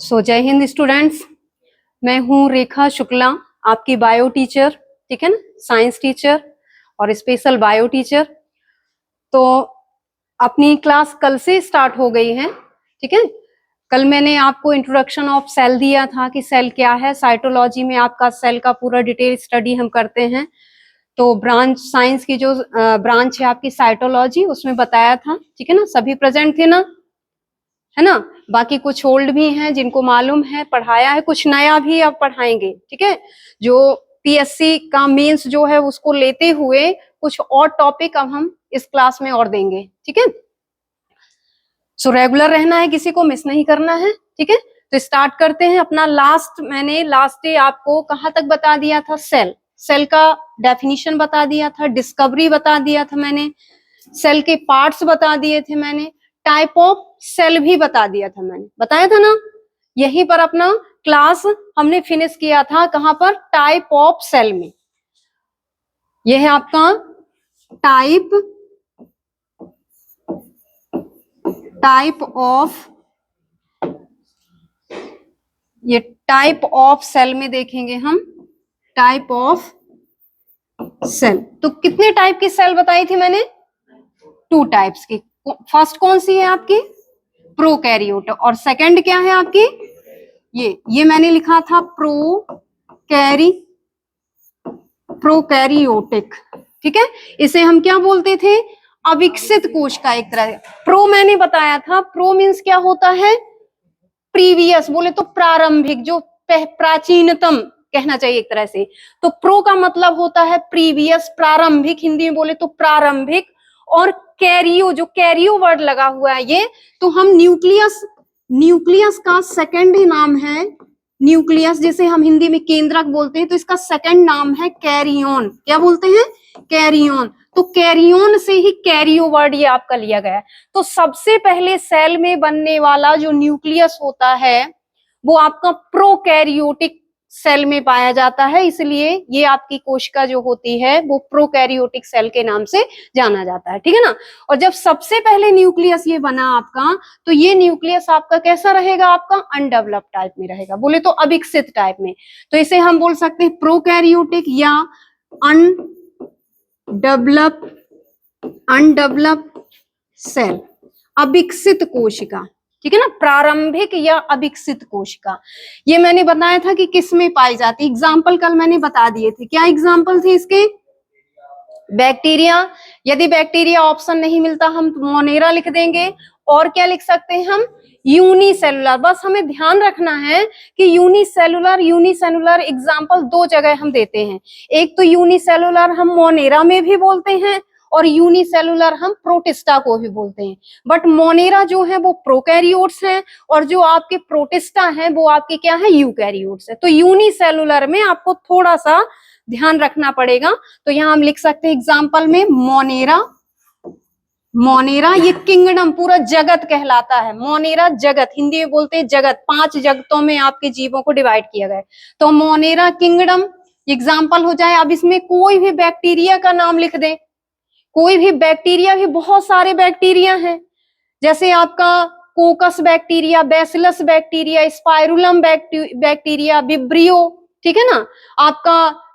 जय हिंद स्टूडेंट्स, मैं हूँ रेखा शुक्ला, आपकी बायो टीचर, ठीक है ना, साइंस टीचर और स्पेशल बायो टीचर। तो अपनी क्लास कल से स्टार्ट हो गई है, ठीक है। कल मैंने आपको इंट्रोडक्शन ऑफ सेल दिया था कि सेल क्या है। साइटोलॉजी में आपका सेल का पूरा डिटेल स्टडी हम करते हैं। तो ब्रांच साइंस की जो ब्रांच है आपकी साइटोलॉजी, उसमें बताया था, ठीक है ना। सभी प्रेजेंट थे ना, है ना। बाकी कुछ ओल्ड भी हैं जिनको मालूम है, पढ़ाया है, कुछ नया भी अब पढ़ाएंगे, ठीक है। जो पीएससी का मेंस जो है उसको लेते हुए कुछ और टॉपिक अब हम इस क्लास में और देंगे, ठीक है। सो रेगुलर रहना है, किसी को मिस नहीं करना है, ठीक है। तो स्टार्ट करते हैं अपना। मैंने लास्ट डे आपको कहाँ तक बता दिया था? सेल का डेफिनेशन बता दिया था, डिस्कवरी बता दिया था मैंने, सेल के पार्ट्स बता दिए थे मैंने, टाइप ऑफ सेल भी बता दिया था मैंने, बताया था ना। यहीं पर अपना क्लास हमने फिनिश किया था, कहां पर? टाइप ऑफ सेल में। यह है आपका टाइप ऑफ, ये टाइप ऑफ सेल में देखेंगे हम, टाइप ऑफ सेल। तो कितने टाइप की सेल बताई थी मैंने? 2 टाइप्स की। फर्स्ट कौन सी है आपकी? प्रोकैरियोट। और सेकंड क्या है आपकी? ये मैंने लिखा था प्रोकैरियोटिक, ठीक है। इसे हम क्या बोलते थे? अविकसित कोश का एक तरह। प्रो मैंने बताया था, प्रो मीन्स क्या होता है? प्रीवियस, बोले तो प्रारंभिक, जो प्राचीनतम कहना चाहिए एक तरह से। तो प्रो का मतलब होता है प्रीवियस, प्रारंभिक, हिंदी में बोले तो प्रारंभिक। और कैरियो, जो कैरियो वर्ड लगा हुआ है ये, तो हम न्यूक्लियस का सेकंड ही नाम है न्यूक्लियस, जैसे हम हिंदी में केंद्रक बोलते हैं, तो इसका सेकंड नाम है कैरियन। क्या बोलते हैं? कैरियन। तो कैरियन से ही कैरियो वर्ड ये आपका लिया गया है। तो सबसे पहले सेल में बनने वाला जो न्यूक्लियस होता है वो आपका प्रोकैरियोटिक सेल में पाया जाता है, इसलिए ये आपकी कोशिका जो होती है वो प्रोकैरियोटिक सेल के नाम से जाना जाता है, ठीक है ना। और जब सबसे पहले न्यूक्लियस ये बना आपका, तो ये न्यूक्लियस आपका कैसा रहेगा? आपका अनडेवलप्ड टाइप में रहेगा, बोले तो अविकसित टाइप में। तो इसे हम बोल सकते हैं प्रोकैरियोटिक या अनडेवलप्ड सेल, अविकसित कोशिका, ठीक है ना। प्रारंभिक या अविकसित कोशिका, ये मैंने बताया था कि किस में पाई जाती। एग्जाम्पल कल मैंने बता दिए थे। क्या एग्जाम्पल थे इसके? बैक्टीरिया। यदि बैक्टीरिया ऑप्शन नहीं मिलता हम मोनेरा लिख देंगे। और क्या लिख सकते हैं हम? यूनिसेलुलर। बस हमें ध्यान रखना है कि यूनिसेलुलर एग्जाम्पल 2 जगह हम देते हैं। एक तो यूनिसेलुलर हम मोनेरा में भी बोलते हैं और यूनिसेलुलर हम प्रोटिस्टा को भी बोलते हैं। बट मोनेरा जो है वो प्रोकैरियोट्स हैं और जो आपके प्रोटिस्टा हैं वो आपके क्या है? यूकैरियोट्स है। तो यूनिसेलुलर में आपको थोड़ा सा ध्यान रखना पड़ेगा। तो यहां हम लिख सकते हैं एग्जाम्पल में मोनेरा, ये किंगडम, पूरा जगत कहलाता है। मोनेरा जगत, हिंदी में बोलते हैं जगत। 5 जगतों में आपके जीवों को डिवाइड किया गया है। तो मोनेरा किंगडम एग्जाम्पल हो जाए। अब इसमें कोई भी बैक्टीरिया का नाम लिख दें, कोई भी बैक्टीरिया, भी बहुत सारे बैक्टीरिया हैं, जैसे आपका कोकस bacteria, bacillus bacteria, spirillum bacteria, vibrio, ठीक है ना। आपका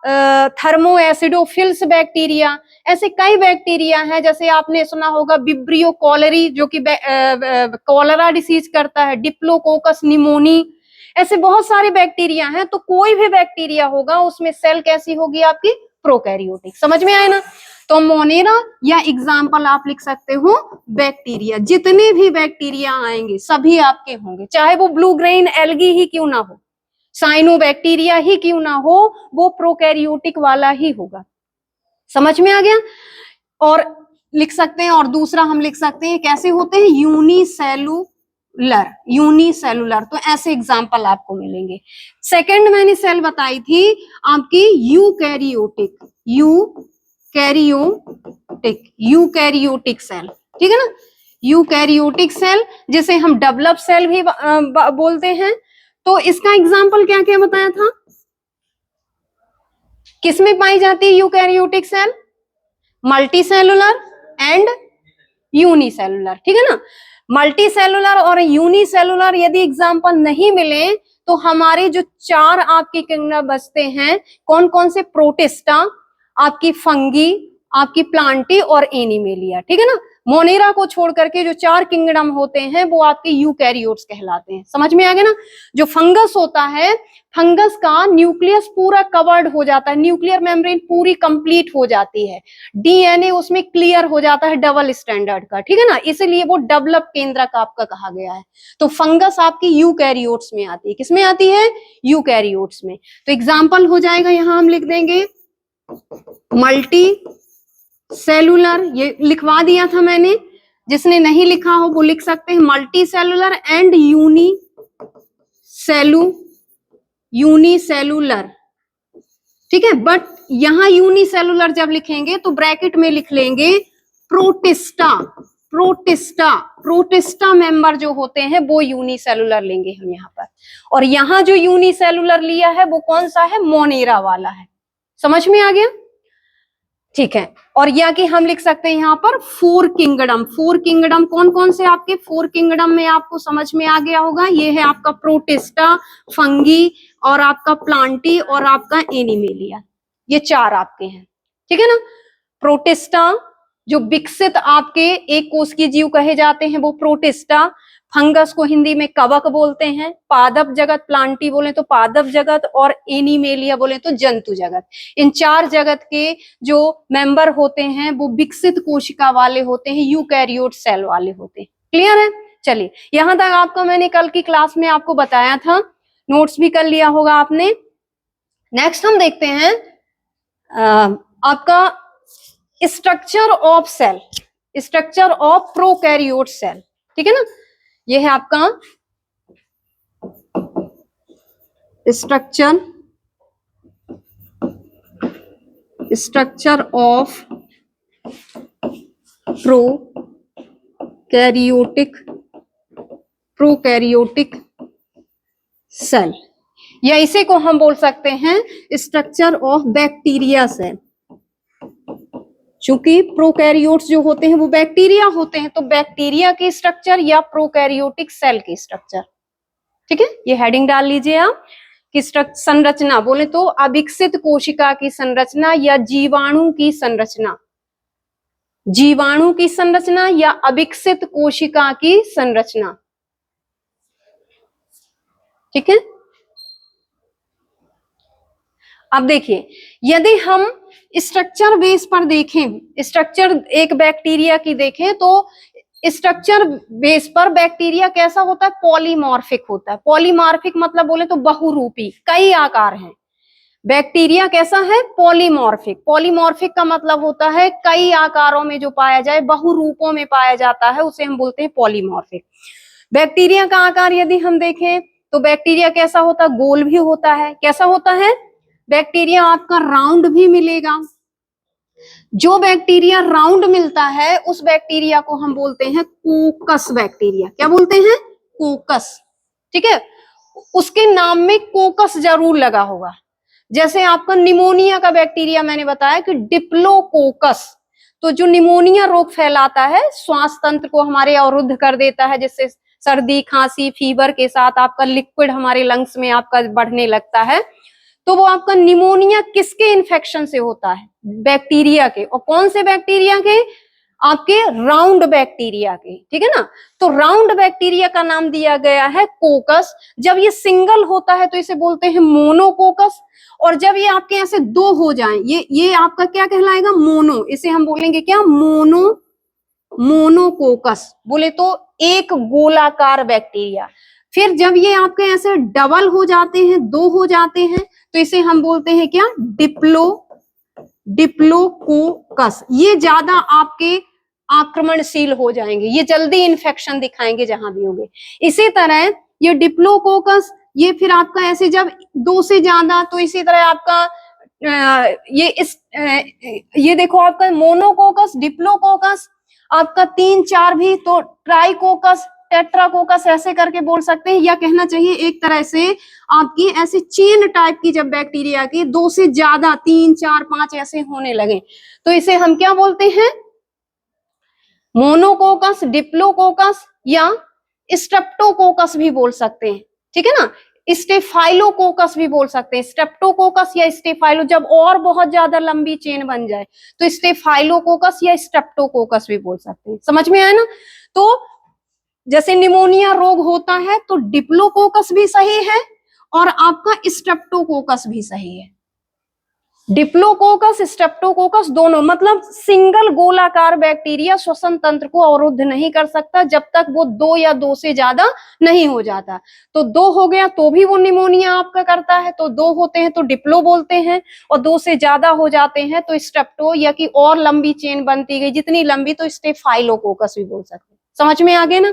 थर्मो एसिडोफिल्स बैक्टीरिया, ऐसे कई बैक्टीरिया हैं। जैसे आपने सुना होगा विब्रियो कॉलेरी, जो कि कॉलरा डिसीज करता है, डिप्लोकोकस निमोनी, ऐसे बहुत सारे बैक्टीरिया हैं। तो कोई भी बैक्टीरिया होगा उसमें सेल कैसी होगी? आपकी प्रोकैरियोटिक। समझ में आए ना? तो मोनेरा या एग्जाम्पल आप लिख सकते हो बैक्टीरिया। जितने भी बैक्टीरिया आएंगे सभी आपके होंगे, चाहे वो ब्लू ग्रेन एल्गी ही क्यों ना हो, साइनोबैक्टीरिया ही क्यों ना हो, वो प्रोकैरियोटिक वाला ही होगा। समझ में आ गया? और लिख सकते हैं, और दूसरा हम लिख सकते हैं कैसे होते हैं? यूनिसेलुलर। तो ऐसे एग्जाम्पल आपको मिलेंगे। सेकंड मैंने सेल बताई थी आपकी यूकैरियोटिक सेल, ठीक है ना। यूकैरियोटिक सेल जिसे हम डेवलप सेल भी बोलते हैं। तो इसका एग्जाम्पल क्या क्या बताया था? किसमें पाई जाती है eukaryotic cell? Multicellular and unicellular, ठीक है ना। मल्टी सेलुलर और यूनिसेलुलर यदि एग्जाम्पल नहीं मिले तो हमारे जो 4 आपके किंगडम बचते हैं, कौन कौन से? प्रोटिस्टा, आपकी फंगी, आपकी प्लांटी और एनिमेलिया, ठीक है ना। मोनेरा को छोड़ करके जो 4 किंगडम होते हैं वो आपके यूकैरियोट्स कहलाते हैं। समझ में आ गया ना। जो फंगस होता है, फंगस का न्यूक्लियस पूरा कवर्ड हो जाता है, न्यूक्लियर मेम्ब्रेन पूरी कंप्लीट हो जाती है, डीएनए उसमें क्लियर हो जाता है डबल स्टैंडर्ड का, ठीक है ना, इसलिए वो डेवलप केंद्रक आपका कहा गया है। तो फंगस आपकी यूकैरियोट्स में आती है। किसमें आती है? यूकैरियोट्स में। तो एग्जाम्पल हो जाएगा, यहां हम लिख देंगे मल्टी सेलुलर, ये लिखवा दिया था मैंने, जिसने नहीं लिखा हो वो लिख सकते हैं, मल्टी सेलुलर एंड यूनिसेलुलर, ठीक है। बट यहां यूनिसेलुलर जब लिखेंगे तो ब्रैकेट में लिख लेंगे प्रोटिस्टा। प्रोटिस्टा मेंबर जो होते हैं वो यूनिसेलुलर लेंगे हम यहाँ पर। और यहां जो यूनिसेलुलर लिया है वो कौन सा है? मोनेरा वाला है। समझ में आ गया? ठीक है। और या कि हम लिख सकते हैं यहाँ पर 4 किंगडम। 4 किंगडम कौन कौन से आपके? 4 किंगडम में आपको समझ में आ गया होगा, ये है आपका प्रोटिस्टा, फंगी और आपका प्लांटी और आपका एनिमेलिया, ये 4 आपके हैं, ठीक है ना। प्रोटिस्टा जो विकसित आपके एक कोष की जीव कहे जाते हैं वो प्रोटिस्टा, फंगस को हिंदी में कवक बोलते हैं, पादप जगत प्लांटी बोले तो पादप जगत और एनिमेलिया बोले तो जंतु जगत। इन 4 जगत के जो मेंबर होते हैं वो विकसित कोशिका वाले होते हैं, यूकैरियोट सेल वाले होते हैं। क्लियर है? चलिए, यहां तक आपको मैंने कल की क्लास में आपको बताया था, नोट्स भी कर लिया होगा आपने। नेक्स्ट हम देखते हैं आपका structure of cell, structure of prokaryote cell, ठीक है ना। ये है आपका स्ट्रक्चर ऑफ प्रोकैरियोटिक सेल, या इसे को हम बोल सकते हैं स्ट्रक्चर ऑफ बैक्टीरिया सेल। चूंकि प्रोकैरियोट्स जो होते हैं वो बैक्टीरिया होते हैं, तो बैक्टीरिया के स्ट्रक्चर या प्रोकैरियोटिक सेल के स्ट्रक्चर, ठीक है। ये हेडिंग डाल लीजिए आप कि संरचना बोले तो अविकसित कोशिका की संरचना या जीवाणु की संरचना, जीवाणु की संरचना या अविकसित कोशिका की संरचना, ठीक है। अब देखिए, यदि हम स्ट्रक्चर बेस पर देखें, स्ट्रक्चर एक बैक्टीरिया की देखें तो स्ट्रक्चर बेस पर बैक्टीरिया कैसा होता है? पॉलीमॉर्फिक होता है। पॉलीमॉर्फिक मतलब बोले तो बहुरूपी, कई आकार हैं। बैक्टीरिया कैसा है? पॉलीमॉर्फिक। पॉलीमॉर्फिक का मतलब होता है कई आकारों में जो पाया जाए, बहुरूपों में पाया जाता है, उसे हम बोलते हैं पॉलीमॉर्फिक। बैक्टीरिया का आकार यदि हम देखें तो बैक्टीरिया कैसा होता है? गोल भी होता है। कैसा होता है? बैक्टीरिया आपका राउंड भी मिलेगा। जो बैक्टीरिया राउंड मिलता है उस बैक्टीरिया को हम बोलते हैं कोकस बैक्टीरिया। क्या बोलते हैं? कोकस, ठीक है। उसके नाम में कोकस जरूर लगा होगा। जैसे आपका निमोनिया का बैक्टीरिया मैंने बताया कि डिप्लोकोकस, तो जो निमोनिया रोग फैलाता है, श्वास तंत्र को हमारे अवरुद्ध कर देता है, जिससे सर्दी खांसी फीवर के साथ आपका लिक्विड हमारे लंग्स में आपका बढ़ने लगता है, तो वो आपका निमोनिया किसके इन्फेक्शन से होता है? बैक्टीरिया के। और कौन से बैक्टीरिया के? आपके राउंड बैक्टीरिया के, ठीक है ना। तो राउंड बैक्टीरिया का नाम दिया गया है कोकस। जब ये सिंगल होता है तो इसे बोलते हैं मोनोकोकस, और जब ये आपके यहाँ से 2 हो जाए, ये आपका क्या कहलाएगा? मोनो। इसे हम बोलेंगे क्या? मोनोकोकस बोले तो एक गोलाकार बैक्टीरिया। फिर जब ये आपके ऐसे डबल हो जाते हैं, 2 हो जाते हैं, तो इसे हम बोलते हैं क्या? डिप्लोकोकस। ये ज्यादा आपके आक्रमणशील हो जाएंगे, ये जल्दी इन्फेक्शन दिखाएंगे जहां भी होंगे। इसी तरह ये डिप्लोकोकस, ये फिर आपका ऐसे जब 2 से ज्यादा, तो इसी तरह आपका ये देखो आपका मोनोकोकस, डिप्लोकोकस, आपका 3 4 भी, तो ट्राइकोकस, टेट्राकोकस ऐसे करके बोल सकते हैं, या कहना चाहिए एक तरह से आपकी ऐसे चेन टाइप की जब बैक्टीरिया की 2 से ज्यादा 3 4 5 ऐसे होने लगे, तो इसे हम क्या बोलते हैं? मोनोकोकस, डिप्लोकोकस, या स्ट्रेप्टोकोकस भी बोल सकते हैं, ठीक है ना। स्टेफाइलोकोकस भी बोल सकते हैं, स्ट्रेप्टोकोकस या स्टेफाइलो, जब और बहुत ज्यादा लंबी चेन बन जाए तो स्टेफाइलोकोकस या स्ट्रेप्टोकोकस भी बोल सकते हैं। समझ में आया ना। तो जैसे निमोनिया रोग होता है तो डिप्लोकोकस भी सही है और आपका स्ट्रेप्टोकोकस भी सही है। डिप्लोकोकस स्ट्रेप्टोकोकस दोनों, मतलब सिंगल गोलाकार बैक्टीरिया श्वसन तंत्र को अवरुद्ध नहीं कर सकता जब तक वो 2 या 2 से ज्यादा नहीं हो जाता। तो 2 हो गया तो भी वो निमोनिया आपका करता है, तो 2 होते हैं तो डिप्लो बोलते हैं, और 2 से ज्यादा हो जाते हैं तो स्ट्रेप्टो, या कि और लंबी चेन बनती गई जितनी लंबी तो स्टेफाइलोकोकस भी बोल सकते हैं। समझ में आ गए ना।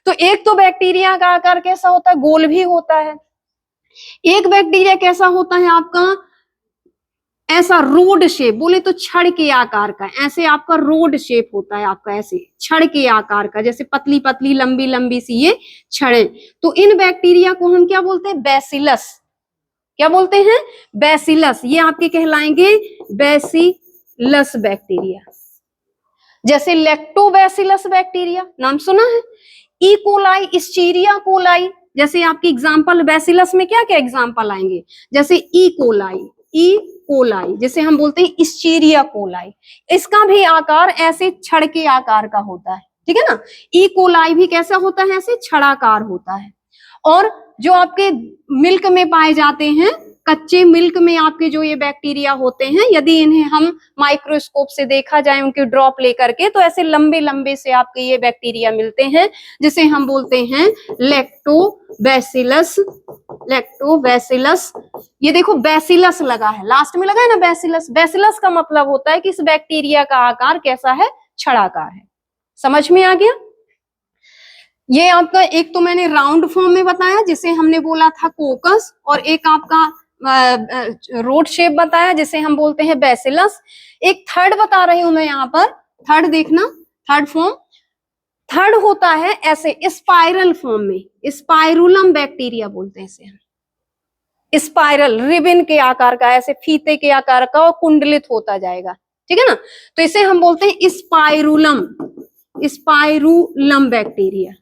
तो एक तो बैक्टीरिया का आकार कैसा होता है, गोल भी होता है। एक बैक्टीरिया कैसा होता है आपका, ऐसा रोड शेप, बोले तो छड़ के आकार का, ऐसे आपका रोड शेप होता है आपका, ऐसे छड़ के आकार का, जैसे पतली पतली लंबी लंबी सी ये छड़े। तो इन बैक्टीरिया को हम क्या बोलते हैं, बैसिलस। क्या बोलते हैं, बैसिलस। ये आपके कहलाएंगे बैसिलस बैक्टीरिया। जैसे लैक्टोबैसिलस बैक्टीरिया, नाम सुना है। ई कोलाई, इस्चीरिया कोलाई, जैसे आपकी एग्जाम्पल बैसिलस में क्या क्या एग्जाम्पल आएंगे, जैसे ई कोलाई, ई कोलाई, जैसे हम बोलते हैं इस्चीरिया कोलाई, इसका भी आकार ऐसे छड़ के आकार का होता है, ठीक है ना। ई कोलाई भी कैसा होता है, ऐसे छड़ाकार होता है। और जो आपके मिल्क में पाए जाते हैं, कच्चे मिल्क में आपके जो ये बैक्टीरिया होते हैं, यदि इन्हें हम माइक्रोस्कोप से देखा जाए, उनके ड्रॉप लेकर के, तो ऐसे लंबे लंबे से आपके ये बैक्टीरिया मिलते हैं, जिसे हम बोलते हैं लैक्टोबैसिलस। लैक्टोबैसिलस, ये देखो बैसिलस लगा है, लास्ट में लगा है ना बैसिलस। बैसिलस का मतलब होता है कि इस बैक्टीरिया का आकार कैसा है, छड़ाकार है। समझ में आ गया। ये आपका एक तो मैंने राउंड फॉर्म में बताया जिसे हमने बोला था कोकस, और एक आपका रोड शेप बताया जिसे हम बोलते हैं बैसिलस। एक थर्ड बता रही हूं मैं यहाँ पर, थर्ड देखना, थर्ड फॉर्म। थर्ड होता है ऐसे स्पाइरल फॉर्म में, स्पाइरुलम बैक्टीरिया बोलते हैं इसे हम। स्पाइरल, रिबन के आकार का, ऐसे फीते के आकार का, और कुंडलित होता जाएगा, ठीक है ना। तो इसे हम बोलते हैं spirillum, spirillum bacteria,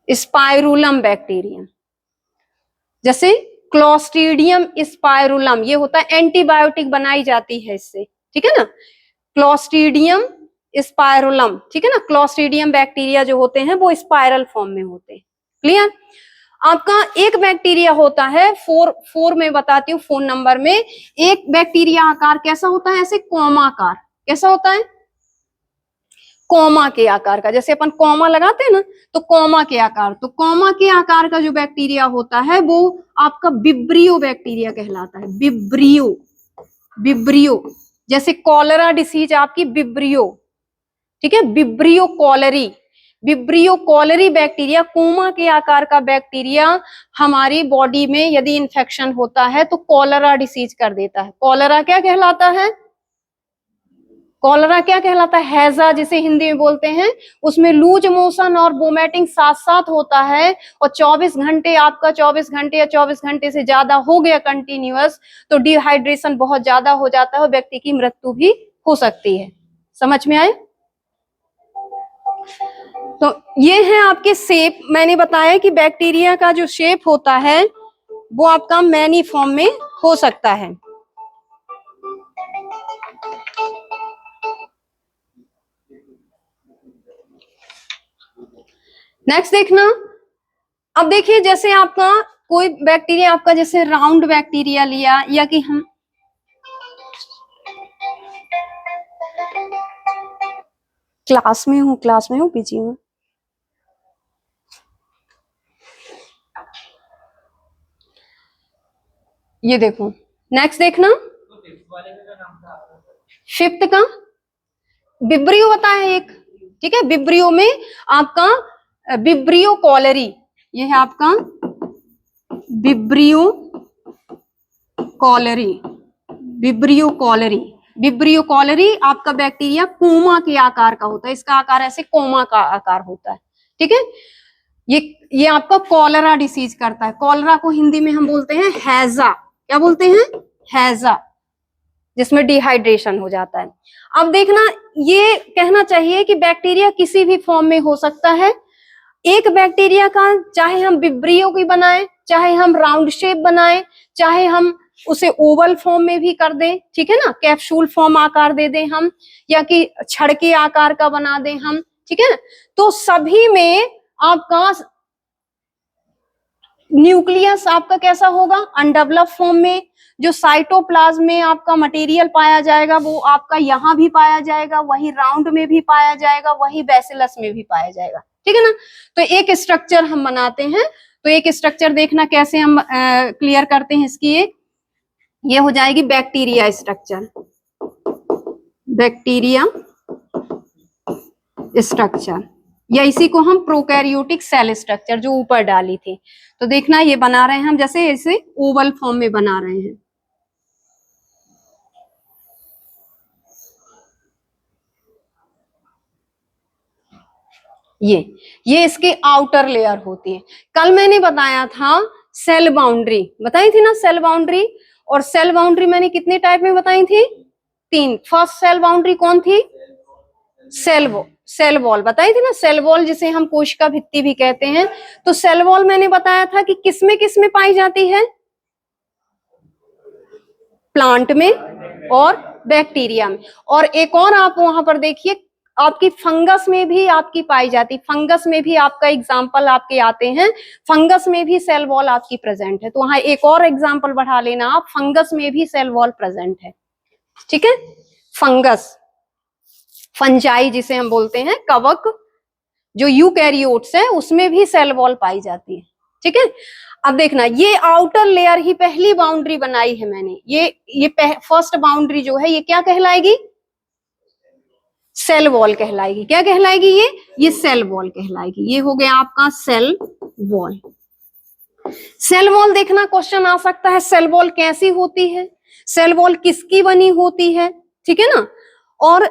spirillum bacteria. जैसे क्लोस्ट्रीडियम स्पाइरुलम, ये होता है एंटीबायोटिक बनाई जाती है इससे, ठीक है ना। क्लोस्ट्रीडियम स्पाइरुलम, ठीक है ना। क्लोस्ट्रीडियम बैक्टीरिया जो होते हैं वो स्पाइरल फॉर्म में होते हैं। क्लियर। आपका एक बैक्टीरिया होता है, फोर में बताती हूँ, फोन नंबर में। एक बैक्टीरिया आकार कैसा होता है, ऐसे कॉमाकार। कैसा होता है, कॉमा के आकार का, जैसे अपन कॉमा लगाते हैं ना, तो कॉमा के आकार। तो कॉमा के आकार का जो बैक्टीरिया होता है वो आपका विब्रियो बैक्टीरिया कहलाता है। विब्रियो, विब्रियो, जैसे कॉलरा डिसीज आपकी विब्रियो, ठीक है, Vibrio cholerae. Vibrio cholerae bacteria, comma के आकार का बैक्टीरिया हमारी बॉडी में यदि इन्फेक्शन होता है तो कॉलरा डिसीज कर देता है। कॉलरा क्या कहलाता है, कॉलरा क्या कहलाता है, हैजा जिसे हिंदी में बोलते हैं। उसमें लूज मोशन और वोमिटिंग साथ साथ होता है, और 24 घंटे आपका 24 घंटे या 24 घंटे से ज्यादा हो गया कंटिन्यूअस तो डिहाइड्रेशन बहुत ज्यादा हो जाता है और व्यक्ति की मृत्यु भी हो सकती है। समझ में आए। तो ये है आपके शेप। मैंने बताया कि बैक्टीरिया का जो शेप होता है वो आपका मैनी फॉर्म में हो सकता है। नेक्स्ट देखना। अब देखिए, जैसे आपका कोई बैक्टीरिया आपका जैसे राउंड बैक्टीरिया लिया, या कि हम क्लास में हूँ पीजी में। ये देखो, नेक्स्ट देखना, फिफ्थ का विब्रियो बताया एक, ठीक है। विब्रियो में आपका विब्रियो कॉलरी, ये है आपका Vibrio cholerae. Vibrio cholerae, Vibrio cholerae आपका बैक्टीरिया कोमा के आकार का होता है। इसका आकार ऐसे कोमा का आकार होता है, ठीक है। ये आपका कॉलरा डिसीज करता है। कॉलरा को हिंदी में हम बोलते हैं हैजा। क्या बोलते हैं, हैजा। जिसमें डिहाइड्रेशन हो जाता है। अब देखना, ये कहना चाहिए कि बैक्टीरिया किसी भी फॉर्म में हो सकता है। एक बैक्टीरिया का चाहे हम विब्रियो की बनाएं, चाहे हम राउंड शेप बनाएं, चाहे हम उसे ओवल फॉर्म में भी कर दें, ठीक है ना, कैप्सूल फॉर्म आकार दे दें हम, या कि छड़ के आकार का बना दें हम, ठीक है ना, तो सभी में आपका न्यूक्लियस आपका कैसा होगा, अनडेवलप फॉर्म में। जो साइटोप्लाज्म में आपका मटेरियल पाया जाएगा वो आपका यहाँ भी पाया जाएगा, वही राउंड में भी पाया जाएगा, वही बैसिलस में भी पाया जाएगा, ठीक है ना। तो एक स्ट्रक्चर हम बनाते हैं, तो एक स्ट्रक्चर देखना कैसे हम क्लियर करते हैं इसकी। ये हो जाएगी बैक्टीरिया स्ट्रक्चर, बैक्टीरिया स्ट्रक्चर, या इसी को हम प्रोकैरियोटिक सेल स्ट्रक्चर जो ऊपर डाली थी। तो देखना ये बना रहे हैं हम, जैसे इसे ओवल फॉर्म में बना रहे हैं। ये इसके आउटर लेयर होती है। कल मैंने बताया था सेल बाउंड्री, बताई थी ना सेल बाउंड्री, और सेल बाउंड्री मैंने कितने टाइप में बताई थी, 3। फर्स्ट सेल बाउंड्री कौन थी, सेल वॉल बताई थी ना, सेल वॉल जिसे हम कोशिका भित्ति भी कहते हैं। तो सेल वॉल मैंने बताया था कि किसमें पाई जाती है, प्लांट में और बैक्टीरिया में। और एक और आप वहां पर देखिए, आपकी फंगस में भी आपकी पाई जाती, फंगस में भी आपका एग्जाम्पल आपके आते हैं, फंगस में भी सेल वॉल आपकी प्रेजेंट है। तो वहां एक और एग्जाम्पल बढ़ा लेना आप, फंगस में भी सेल वॉल प्रेजेंट है, ठीक है। फंगस, फंजाई जिसे हम बोलते हैं, कवक जो यूकैरियोट्स है उसमें भी सेल वॉल पाई जाती है, ठीक है। अब देखना, ये आउटर लेयर ही पहली बाउंड्री बनाई है मैंने, ये फर्स्ट बाउंड्री जो है ये क्या कहलाएगी, सेल वॉल कहलाएगी। क्या कहलाएगी, ये सेल वॉल कहलाएगी। ये हो गया आपका सेल वॉल। सेल वॉल देखना क्वेश्चन आ सकता है, सेल वॉल कैसी होती है, सेल वॉल किसकी बनी होती है, ठीक है ना। और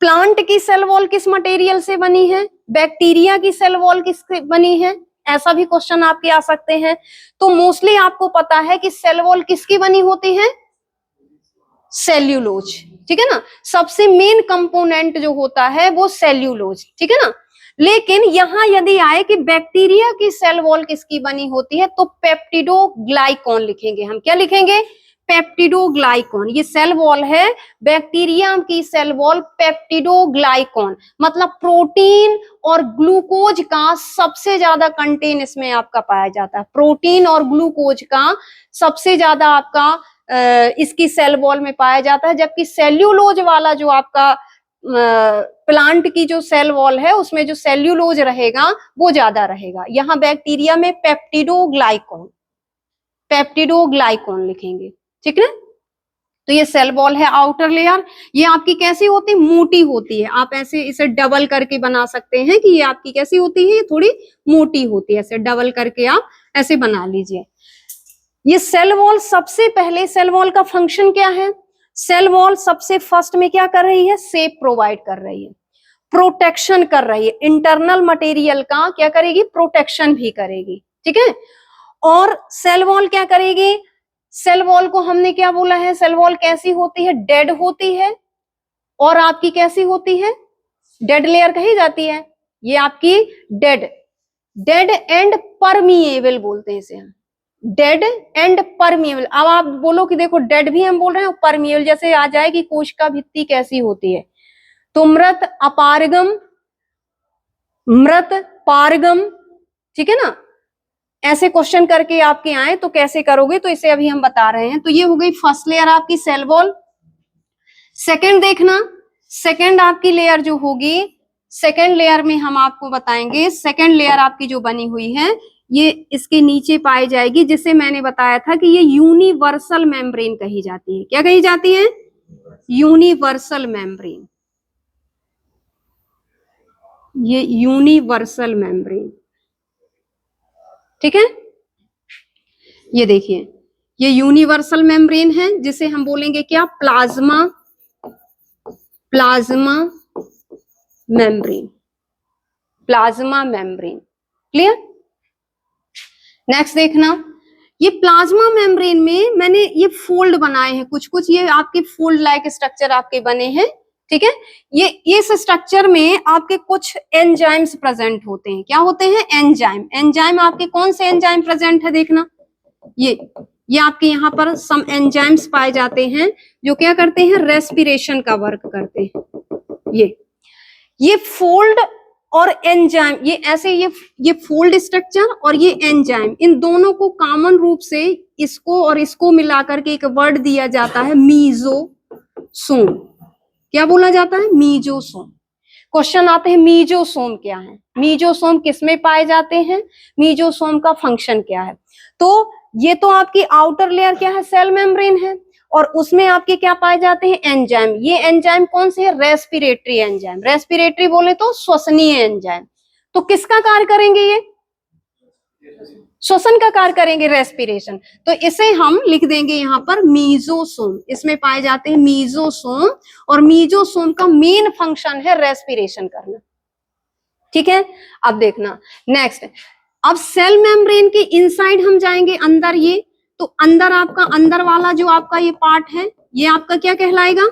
प्लांट की सेल वॉल किस मटेरियल से बनी है, बैक्टीरिया की सेल वॉल किससे बनी है, ऐसा भी क्वेश्चन आपके आ सकते हैं। तो मोस्टली आपको पता है कि सेल वॉल किसकी बनी होती है, सेल्यूलोज, ठीक है ना। सबसे मेन कंपोनेंट जो होता है वो सेल्यूलोज, ठीक है ना। लेकिन यहां यदि आए कि बैक्टीरिया की सेल वॉल किसकी बनी होती है, तो पेप्टिडोग्लाइकॉन लिखेंगे हम। क्या लिखेंगे, पेप्टिडोग्लाइकॉन। ये सेल वॉल है, बैक्टीरिया की सेल वॉल पेप्टिडोग्लाइकॉन, मतलब प्रोटीन और ग्लूकोज का सबसे ज्यादा कंटेन इसमें आपका पाया जाता है। प्रोटीन और ग्लूकोज का सबसे ज्यादा आपका इसकी सेल वॉल में पाया जाता है, जबकि सेल्यूलोज वाला जो आपका प्लांट की जो सेल वॉल है उसमें जो सेल्यूलोज रहेगा वो ज्यादा रहेगा। यहाँ बैक्टीरिया में पेप्टिडोग्लाइकॉन, पेप्टिडोग्लाइकॉन लिखेंगे, ठीक है। तो ये सेल वॉल है आउटर लेयर। ये आपकी कैसी होती है, मोटी होती है। आप ऐसे इसे डबल करके बना सकते हैं कि ये आपकी कैसी होती है, ये थोड़ी मोटी होती है, ऐसे डबल करके आप ऐसे बना लीजिए। ये सेल वॉल, सबसे पहले सेल वॉल का फंक्शन क्या है, सेल वॉल सबसे फर्स्ट में क्या कर रही है, शेप प्रोवाइड कर रही है, प्रोटेक्शन कर रही है, इंटरनल मटेरियल का क्या करेगी, प्रोटेक्शन भी करेगी, ठीक है। और सेल वॉल क्या करेगी, सेल वॉल को हमने क्या बोला है, सेल वॉल कैसी होती है, डेड होती है, और आपकी कैसी होती है, डेड लेयर कही जाती है। ये आपकी डेड एंड परमिएबल बोलते हैं इसे हम, डेड एंड परमिएबल। अब आप बोलो कि देखो डेड भी हम बोल रहे हैं, परमिएबल जैसे आ जाए कि कोशिका भित्ति कैसी होती है, तो मृत, अपारगम, मृत, पारगम, ठीक है ना। ऐसे क्वेश्चन करके आपके आए तो कैसे करोगे, तो इसे अभी हम बता रहे हैं। तो ये हो गई फर्स्ट लेयर आपकी सेल वॉल। सेकंड देखना, सेकंड आपकी लेयर जो होगी, सेकंड लेयर में हम आपको बताएंगे, सेकंड लेयर आपकी जो बनी हुई है ये इसके नीचे पाई जाएगी, जिसे मैंने बताया था कि ये यूनिवर्सल मेम्ब्रेन कही जाती है। क्या कही जाती है, यूनिवर्सल मेम्ब्रेन, ये यूनिवर्सल मेम्ब्रेन, ठीक है। ये देखिए, ये यूनिवर्सल मेम्ब्रेन है, जिसे हम बोलेंगे क्या, plasma, plasma membrane, plasma membrane, clear. Next देखना, ये प्लाज्मा मेम्ब्रेन में मैंने ये फोल्ड बनाए हैं कुछ कुछ, ये आपके फोल्ड लाइक स्ट्रक्चर आपके बने हैं, ठीक है। ये इस स्ट्रक्चर में आपके कुछ एंजाइम्स प्रेजेंट होते हैं। क्या होते हैं? एंजाइम। एंजाइम आपके कौन से एंजाइम प्रेजेंट है देखना, ये आपके यहाँ पर सम एंजाइम्स पाए जाते हैं जो क्या करते हैं? रेस्पिरेशन का वर्क करते हैं। ये फोल्ड और एंजाइम, ये ऐसे ये फोल्ड स्ट्रक्चर और ये एंजाइम, इन दोनों को कॉमन रूप से इसको और इसको मिलाकर के एक वर्ड दिया जाता है मीजोसोम। क्या बोला जाता है? मीजोसोम। क्वेश्चन आते हैं मीजोसोम क्या है, मीजोसोम किसमें पाए जाते हैं, मीजोसोम का फंक्शन क्या है। तो ये तो आपकी आउटर लेयर क्या है? सेल मेम्ब्रेन है, और उसमें आपके क्या पाए जाते हैं? एंजाइम। ये एंजाइम कौन से है? Respiratory enzyme. रेस्पिरेटरी बोले तो श्वसनीय एंजाइम। तो किसका कार्य करेंगे? ये श्वसन का कार्य करेंगे, रेस्पिरेशन। तो इसे हम लिख देंगे यहाँ पर मीजोसोम। इसमें पाए जाते हैं मीजोसोम, और मीजोसोम का मेन फंक्शन है रेस्पिरेशन करना, ठीक है। अब देखना नेक्स्ट, अब सेल मेम्ब्रेन के इनसाइड हम जाएंगे अंदर। ये तो अंदर आपका, अंदर वाला जो आपका ये पार्ट है, ये आपका क्या कहलाएगा?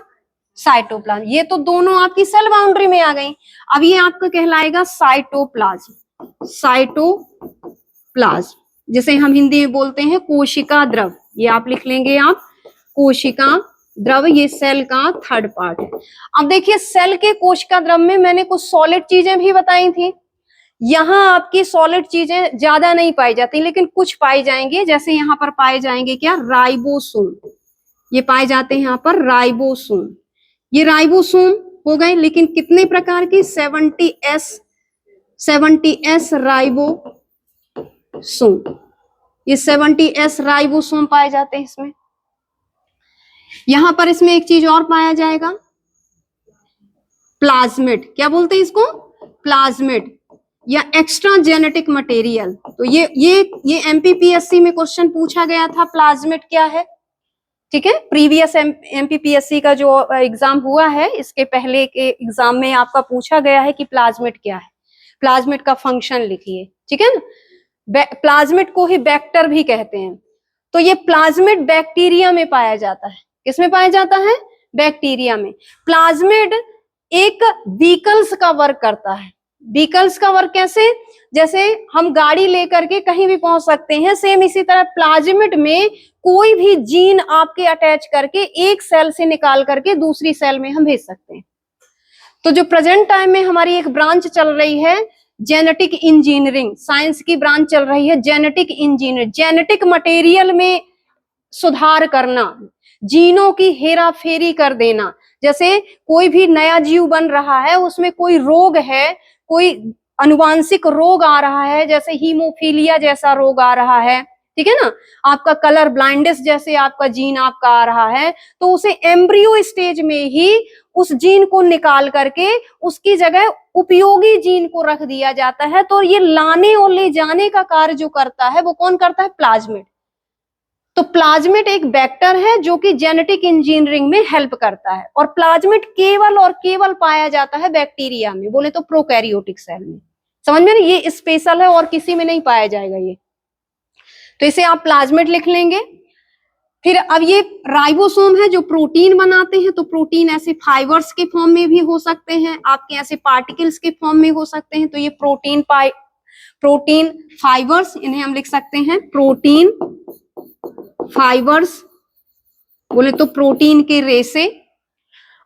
साइटोप्लाज्म। ये तो दोनों आपकी सेल बाउंड्री में आ गई। अब ये आपका कहलाएगा साइटोप्लाज्म। साइटोप्लाज्म जिसे हम हिंदी में बोलते हैं कोशिका द्रव, ये आप लिख लेंगे आप, कोशिका द्रव। ये सेल का थर्ड पार्ट है। अब देखिए, सेल के कोशिका द्रव में मैंने कुछ सॉलिड चीजें भी बताई थी। यहाँ आपकी सॉलिड चीजें ज्यादा नहीं पाई जाती, लेकिन कुछ पाई जाएंगे। जैसे यहाँ पर पाए जाएंगे क्या? राइबोसोम। ये पाए जाते हैं यहाँ पर राइबोसोम। ये राइबोसोम हो गए, लेकिन कितने प्रकार की? 70S ribosome. ये 70S राइबोसोम पाए जाते हैं इसमें। यहां पर इसमें एक चीज और पाया जाएगा, प्लाज्मिड। क्या बोलते हैं इसको? प्लाज्मिड या एक्स्ट्रा जेनेटिक मटेरियल। तो ये एमपीपीएससी में क्वेश्चन पूछा गया था, प्लाज्मिड क्या है, ठीक है। प्रीवियस एमपीपीएससी का जो एग्जाम हुआ है, इसके पहले के एग्जाम में आपका पूछा गया है कि प्लाज्मिड क्या है, प्लाज्मिड का फंक्शन लिखिए, ठीक है ना। प्लाज्मिड को ही बैक्टर भी कहते हैं। तो ये प्लाज्मिड बैक्टीरिया में पाया जाता है। किसमें पाया जाता है? बैक्टीरिया में। प्लाज्मिड एक व्हीकल्स का वर्क करता है। व्हीकल्स का वर्क कैसे? जैसे हम गाड़ी लेकर के कहीं भी पहुंच सकते हैं, सेम इसी तरह प्लाज्मिड में कोई भी जीन आपके अटैच करके एक सेल से निकाल करके दूसरी सेल में हम भेज सकते हैं। तो जो प्रेजेंट टाइम में हमारी एक ब्रांच चल रही है, जेनेटिक इंजीनियरिंग, साइंस की ब्रांच चल रही है जेनेटिक इंजीनियर, जेनेटिक मटेरियल में सुधार करना, जीनों की हेरा फेरी कर देना। जैसे कोई भी नया जीव बन रहा है, उसमें कोई रोग है, कोई अनुवांशिक रोग आ रहा है, जैसे हीमोफीलिया जैसा रोग आ रहा है, ठीक है ना, आपका कलर ब्लाइंडनेस जैसे आपका जीन आपका आ रहा है, तो उसे एम्ब्रियो स्टेज में ही उस जीन को निकाल करके उसकी जगह उपयोगी जीन को रख दिया जाता है। तो ये लाने और ले जाने का कार्य जो करता है वो कौन करता है? प्लाज्मिड। तो प्लाज्मिड एक वेक्टर है जो कि जेनेटिक इंजीनियरिंग में हेल्प करता है, और प्लाज्मिड केवल और केवल पाया जाता है बैक्टीरिया में, बोले तो प्रोकैरियोटिक सेल में। समझ में? ये स्पेशल है और किसी में नहीं पाया जाएगा ये। तो इसे आप प्लाज्मिड लिख लेंगे। फिर अब ये राइबोसोम है जो प्रोटीन बनाते हैं। तो प्रोटीन ऐसे फाइबर्स के फॉर्म में भी हो सकते हैं, आपके ऐसे पार्टिकल्स के फॉर्म में हो सकते हैं। तो ये प्रोटीन फाइबर्स, इन्हें हम लिख सकते हैं प्रोटीन फाइबर्स, बोले तो प्रोटीन के रेसे।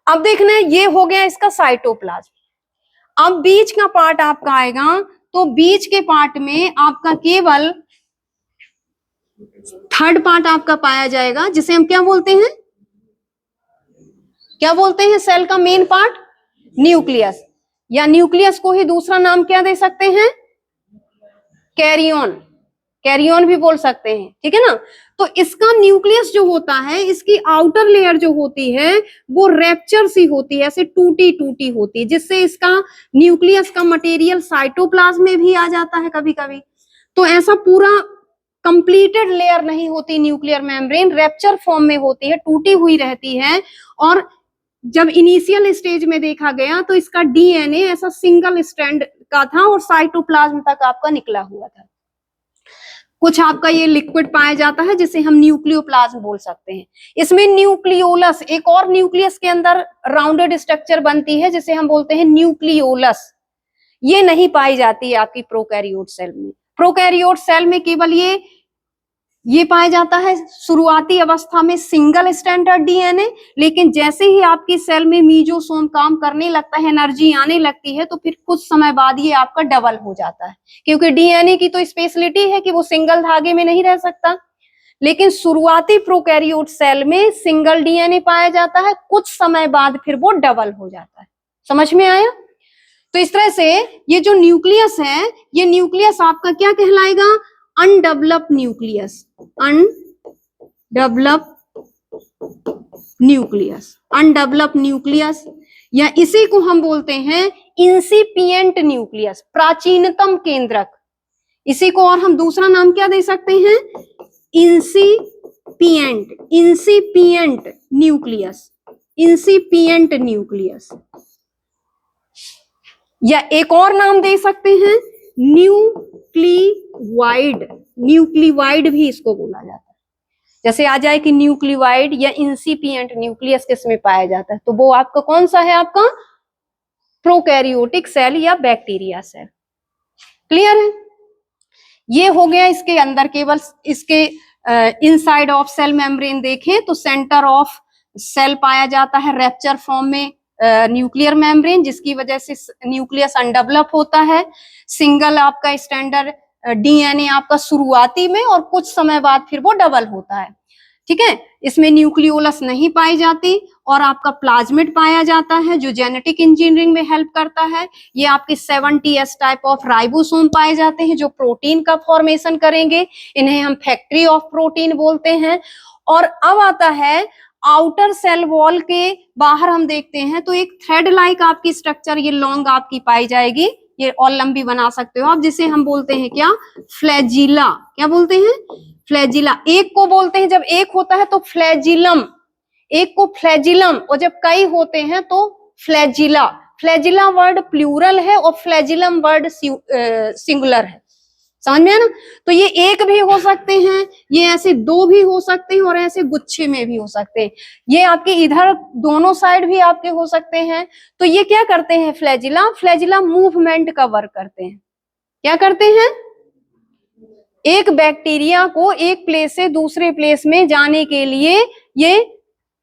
अब देखना है, ये हो गया इसका साइटोप्लाज्म। अब बीच का पार्ट आपका आएगा, तो बीच के पार्ट में आपका केवल थर्ड पार्ट आपका पाया जाएगा, जिसे हम क्या बोलते हैं? क्या बोलते हैं? सेल का मेन पार्ट न्यूक्लियस, या न्यूक्लियस को ही दूसरा नाम क्या दे सकते हैं? कैरियन, कैरियन भी बोल सकते हैं, ठीक है ना। तो इसका न्यूक्लियस जो होता है, इसकी आउटर लेयर जो होती है वो रैप्चर सी होती है, ऐसे टूटी टूटी होती है, जिससे इसका न्यूक्लियस का मटेरियल साइटोप्लाज्म में भी आ जाता है कभी कभी। तो ऐसा पूरा कंप्लीटेड लेयर नहीं होती न्यूक्लियर मेम्ब्रेन, रैप्चर फॉर्म में होती है, टूटी हुई रहती है। और जब इनिशियल स्टेज में देखा गया तो इसका डीएनए ऐसा सिंगल स्ट्रैंड का था और साइटोप्लाज्म तक आपका निकला हुआ था। कुछ आपका ये लिक्विड पाया जाता है जिसे हम न्यूक्लियोप्लाज्म बोल सकते हैं। इसमें न्यूक्लियोलस, एक और न्यूक्लियस के अंदर राउंडेड स्ट्रक्चर बनती है जिसे हम बोलते हैं न्यूक्लियोलस, ये नहीं पाई जाती है आपकी प्रोकैरियोट सेल में। प्रोकैरियोट सेल में केवल ये पाया जाता है शुरुआती अवस्था में सिंगल स्टैंडर्ड डीएनए, लेकिन जैसे ही आपकी सेल में मीजोसोम काम करने लगता है, एनर्जी आने लगती है, तो फिर कुछ समय बाद ये आपका डबल हो जाता है, क्योंकि डीएनए की तो स्पेशलिटी है कि वो सिंगल धागे में नहीं रह सकता। लेकिन शुरुआती प्रोकैरियोट सेल में सिंगल डीएनए पाया जाता है, कुछ समय बाद फिर वो डबल हो जाता है। समझ में आया? तो इस तरह से ये जो न्यूक्लियस है, ये न्यूक्लियस आपका क्या कहलाएगा? अनडेवलप्ड न्यूक्लियस, अनडेवलप्ड न्यूक्लियस, या इसी को हम बोलते हैं इंसिपिएंट न्यूक्लियस, प्राचीनतम केंद्रक। इसी को और हम दूसरा नाम क्या दे सकते हैं? इंसिपिएंट न्यूक्लियस, या एक और नाम दे सकते हैं न्यूक्लिवाइड भी इसको बोला जाता है। जैसे आ जाए कि न्यूक्लिवाइड या इंसिपिएंट न्यूक्लियस किसमें पाया जाता है, तो वो आपका कौन सा है? आपका प्रोकैरियोटिक सेल या बैक्टीरिया सेल। क्लियर है? ये हो गया इसके अंदर, केवल इसके इनसाइड ऑफ सेल मेम्ब्रेन देखें तो सेंटर ऑफ सेल पाया जाता है रैप्चर फॉर्म में न्यूक्लियर मेम्ब्रेन, जिसकी वजह से न्यूक्लियस अनडेवलप होता है। सिंगल आपका स्टैंडर्ड डीएनए आपका शुरुआती में, और कुछ समय बाद फिर वो डबल होता है। ठीक है, इसमें न्यूक्लियोलस नहीं पाई जाती, और आपका प्लाज्मिड पाया जाता है जो जेनेटिक इंजीनियरिंग में हेल्प करता है। ये आपके 70S टाइप ऑफ राइबोसोम पाए जाते हैं जो प्रोटीन का फॉर्मेशन करेंगे, इन्हें हम फैक्ट्री ऑफ प्रोटीन बोलते हैं। और अब आता है आउटर सेल वॉल के बाहर हम देखते हैं तो एक थ्रेड लाइक आपकी स्ट्रक्चर ये लॉन्ग आपकी पाई जाएगी, ये और लंबी बना सकते हो आप, जिसे हम बोलते हैं क्या? फ्लैजिला। क्या बोलते हैं? फ्लैजिला। एक को बोलते हैं, जब एक होता है तो फ्लैजिलम, एक को फ्लैजिलम, और जब कई होते हैं तो फ्लैजिला। फ्लैजिला वर्ड प्लूरल है और फ्लैजिलम वर्ड सिंगुलर है। समझ में है ना? तो ये एक भी हो सकते हैं, ये ऐसे दो भी हो सकते हैं, और ऐसे गुच्छे में भी हो सकते हैं। ये आपके इधर दोनों साइड भी आपके हो सकते हैं। तो ये क्या करते हैं? फ्लैजिला मूवमेंट का वर्क करते हैं। क्या करते हैं? एक बैक्टीरिया को एक प्लेस से दूसरे प्लेस में जाने के लिए ये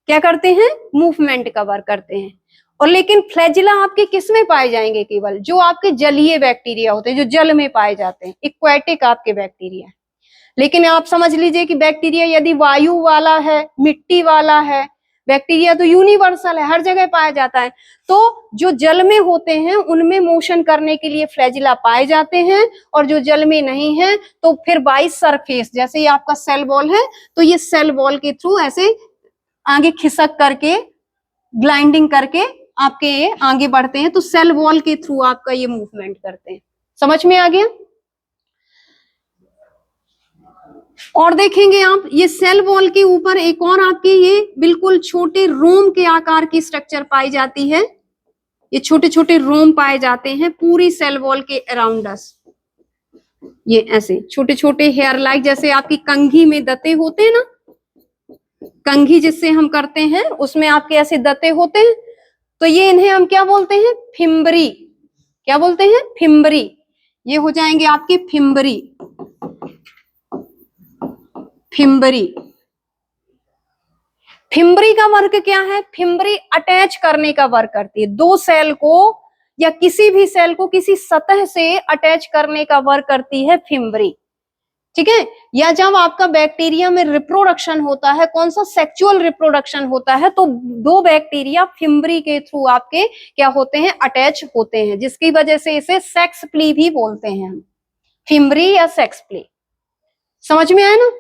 क्या करते हैं? मूवमेंट का वर्क करते हैं। और लेकिन फ्लैजिला आपके किस में पाए जाएंगे? केवल जो आपके जलीय बैक्टीरिया होते हैं, जो जल में पाए जाते हैं, एक्वेटिक आपके बैक्टीरिया। लेकिन आप समझ लीजिए कि बैक्टीरिया यदि वायु वाला है, मिट्टी वाला है, बैक्टीरिया तो यूनिवर्सल है, हर जगह पाया जाता है। तो जो जल में होते हैं उनमें मोशन करने के लिए फ्लैजिला पाए जाते हैं, और जो जल में नहीं है तो फिर बाई सरफेस, जैसे ये आपका सेल वॉल है तो ये सेल वॉल के थ्रू ऐसे आगे खिसक करके, ग्लाइंडिंग करके आपके ये आगे बढ़ते हैं। तो सेल वॉल के थ्रू आपका ये मूवमेंट करते हैं। समझ में आ गया? और देखेंगे आप, ये सेल वॉल के ऊपर एक और आपके ये बिल्कुल छोटे रोम के आकार की स्ट्रक्चर पाई जाती है। ये छोटे छोटे रोम पाए जाते हैं पूरी सेल वॉल के अराउंड अस। ये ऐसे छोटे छोटे हेयर लाइक, जैसे आपकी कंघी में दते होते हैं ना, कंघी जिससे हम करते हैं उसमें आपके ऐसे दते होते हैं, तो ये इन्हें हम क्या बोलते हैं? फिम्बरी। क्या बोलते हैं? फिम्बरी। ये हो जाएंगे आपके फिम्बरी। फिम्बरी का वर्क क्या है? फिम्बरी अटैच करने का वर्क करती है, दो सेल को या किसी भी सेल को किसी सतह से अटैच करने का वर्क करती है फिम्बरी। ठीक है? या जब आपका बैक्टीरिया में रिप्रोडक्शन होता है, कौन सा? सेक्सुअल रिप्रोडक्शन होता है, तो दो बैक्टीरिया फिम्बरी के थ्रू आपके क्या होते हैं? अटैच होते हैं, जिसकी वजह से इसे सेक्स प्ली भी बोलते हैं हम, फिम्बरी या सेक्स प्ली। समझ में आया ना?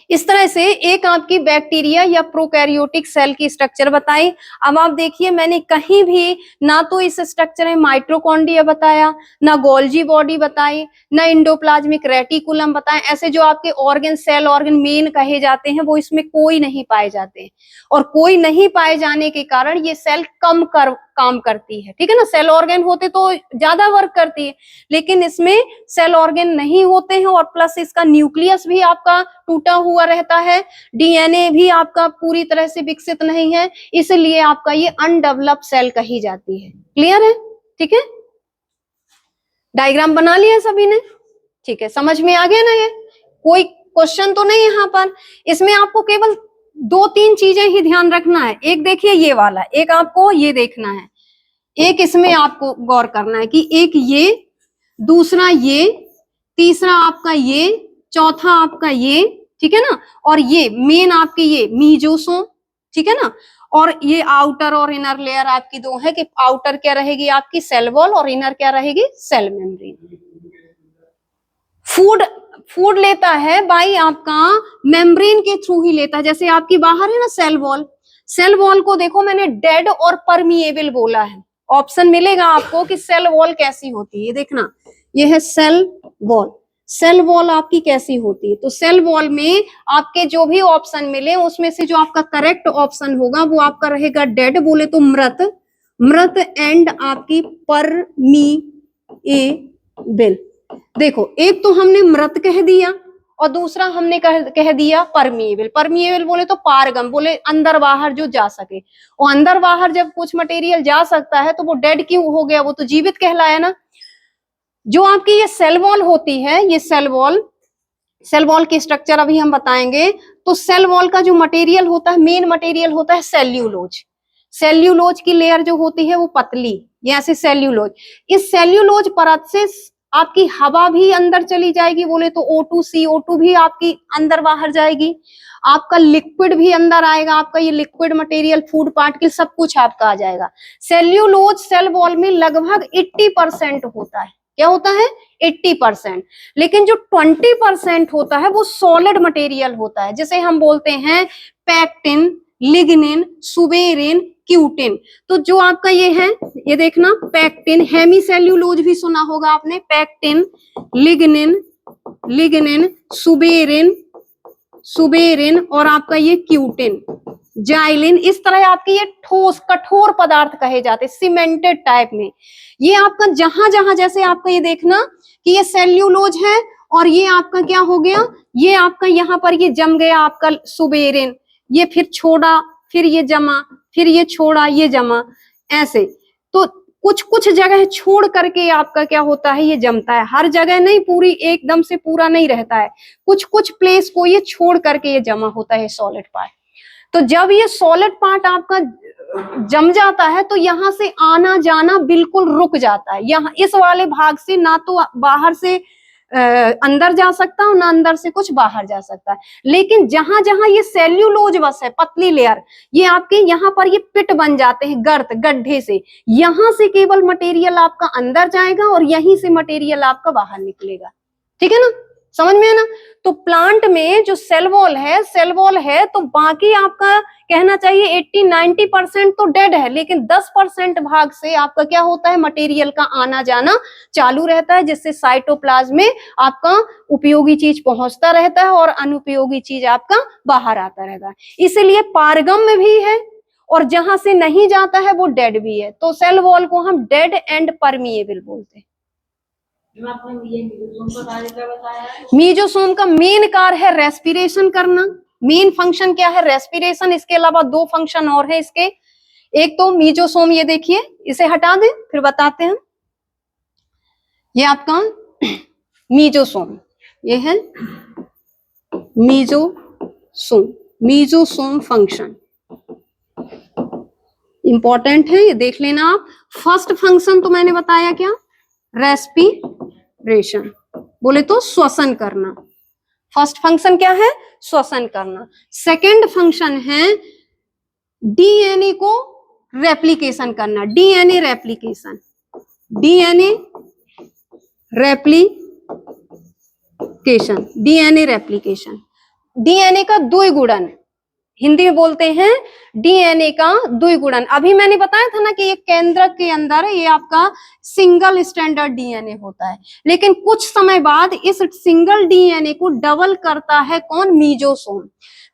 इस तरह से एक आपकी बैक्टीरिया या प्रोकैरियोटिक सेल की स्ट्रक्चर बताई। अब आप देखिए, मैंने कहीं भी ना तो इस स्ट्रक्चर में माइटोकॉन्ड्रिया बताया, ना गोल्जी बॉडी बताई, ना इंडोप्लाज्मिक रेटिकुलम बताए। ऐसे जो आपके ऑर्गन, सेल ऑर्गन मेन कहे जाते हैं, वो इसमें कोई नहीं पाए जाते। और कोई नहीं पाए जाने के कारण ये सेल कम काम करती है, ठीक है ना। सेल ऑर्गन होते तो ज्यादा वर्क करती है, लेकिन इसमें सेल ऑर्गन नहीं होते हैं और प्लस इसका न्यूक्लियस भी आपका टूटा हुआ रहता है, डीएनए भी आपका पूरी तरह से विकसित नहीं है, इसलिए आपका ये अनडेवलप्ड सेल कही जाती है। क्लियर है, ठीक है। डायग्राम बना लिया सभी ने, ठीक है, समझ में आ गया ना। ये कोई क्वेश्चन तो नहीं यहाँ पर। इसमें आपको केवल 2-3 चीजें ही ध्यान रखना है। एक देखिए ये वाला, एक आपको ये देखना है, एक इसमें आपको गौर करना है कि एक ये, दूसरा ये, तीसरा आपका ये, चौथा आपका ये, ठीक है ना, और ये मेन आपके ये मीजोसोम, ठीक है ना। और ये आउटर और इनर लेयर आपकी दो है कि आउटर क्या रहेगी आपकी सेल वॉल और इनर क्या रहेगी सेल मेम्ब्रेन। फूड लेता है बाई आपका मेम्ब्रेन के थ्रू ही लेता है। जैसे आपकी बाहर है ना सेल वॉल, सेल वॉल को देखो मैंने डेड और परमिएबल बोला है। ऑप्शन मिलेगा आपको कि सेल वॉल कैसी होती है, ये देखना, ये है सेल वॉल। सेल वॉल आपकी कैसी होती है, तो सेल वॉल में आपके जो भी ऑप्शन मिले उसमें से जो आपका करेक्ट ऑप्शन होगा वो आपका रहेगा डेड, बोले तो मृत, मृत एंड आपकी परमिएबल। देखो एक तो हमने मृत कह दिया और दूसरा हमने कह दिया परमिएबल। परमिएबल बोले तो पारगम, बोले अंदर बाहर जो जा सके, और अंदर बाहर जब कुछ मटेरियल जा सकता है तो वो डेड क्यों हो गया, वो तो जीवित कहलाया ना। जो आपकी ये सेल वॉल होती है, ये सेल वॉल की स्ट्रक्चर अभी हम बताएंगे। तो सेल वॉल का जो मटेरियल होता है, मेन मटेरियल होता है सेल्यूलोज। सेल्यूलोज की लेयर जो होती है वो पतली, यहाँ से सेल्यूलोज, इस सेल्यूलोज परत से आपकी हवा भी अंदर चली जाएगी, बोले तो O2 CO2 भी आपकी अंदर बाहर जाएगी, आपका लिक्विड भी अंदर आएगा, आपका ये लिक्विड मटेरियल, फूड पार्टिकल सब कुछ आपका आ जाएगा। सेल्यूलोज सेल वॉल में लगभग 80% होता है। क्या होता है 80%, लेकिन जो 20% होता है वो सॉलिड मटेरियल होता है, जिसे हम बोलते हैं पैक्टिन, लिग्निन, सुबेरिन, क्यूटिन। तो जो आपका ये है, ये देखना, पैक्टिन, हेमीसेल्यूलोज भी सुना होगा आपने, पैक्टिन, लिग्निन, सुबेरिन और आपका ये क्यूटिन, जाइलिन, इस तरह आपके ये ठोस कठोर पदार्थ कहे जाते, सीमेंटेड टाइप में। ये आपका जहां जहां, जैसे आपका ये देखना कि ये सेल्यूलोज है और ये आपका क्या हो गया, ये आपका यहाँ पर ये जम गया आपका सुबेरिन, ये फिर छोड़ा, फिर ये जमा, फिर ये छोड़ा, ये जमा, ऐसे। तो कुछ कुछ जगह छोड़ करके आपका क्या होता है, ये जमता है। हर जगह नहीं, पूरी एकदम से पूरा नहीं रहता है, कुछ कुछ प्लेस को ये छोड़ करके ये जमा होता है सॉलिड पार्ट। तो जब ये सॉलिड पार्ट आपका जम जाता है तो यहाँ से आना जाना बिल्कुल रुक जाता है। यहाँ इस वाले भाग से ना तो बाहर से अंदर जा सकता और ना अंदर से कुछ बाहर जा सकता है। लेकिन जहां जहां ये सेल्यूलोज बस है, पतली लेयर, ये आपके यहाँ पर ये पिट बन जाते हैं, गर्त, गड्ढे से, यहां से केवल मटेरियल आपका अंदर जाएगा और यहीं से मटेरियल आपका बाहर निकलेगा। ठीक है ना, समझ में है ना। तो प्लांट में जो सेल वॉल है तो बाकी आपका कहना चाहिए 80-90% तो डेड है, लेकिन 10% भाग से आपका क्या होता है, मटेरियल का आना जाना चालू रहता है, जिससे साइटोप्लाज्म में आपका उपयोगी चीज पहुंचता रहता है और अनुपयोगी चीज आपका बाहर आता रहता है। इसलिए पारगम में भी है और जहां से नहीं जाता है वो डेड भी है। तो सेल वॉल को हम डेड एंड परमिएबल बोलते हैं। मीजोसोम का मेन कार्य है रेस्पिरेशन करना, मेन फंक्शन क्या है, रेस्पिरेशन। इसके अलावा 2 फंक्शन और है इसके। एक तो मीजोसोम, ये देखिए, इसे हटा दें फिर बताते हैं। ये आपका मीजोसोम, ये है मीजोसोम फंक्शन इंपॉर्टेंट है, ये देख लेना आप। फर्स्ट फंक्शन तो मैंने बताया क्या, रेस्पिरेशन, बोले तो श्वसन करना। फर्स्ट फंक्शन क्या है, श्वसन करना। सेकंड फंक्शन है डीएनए को रेप्लिकेशन करना, डीएनए रेप्लिकेशन। डीएनए का द्विगुणन, हिंदी में बोलते हैं डीएनए का द्विगुणन। अभी मैंने बताया था ना कि एक केंद्रक के अंदर ये आपका सिंगल स्टैंडर्ड डीएनए होता है, लेकिन कुछ समय बाद इस सिंगल डीएनए को डबल करता है कौन, मीजोसोम।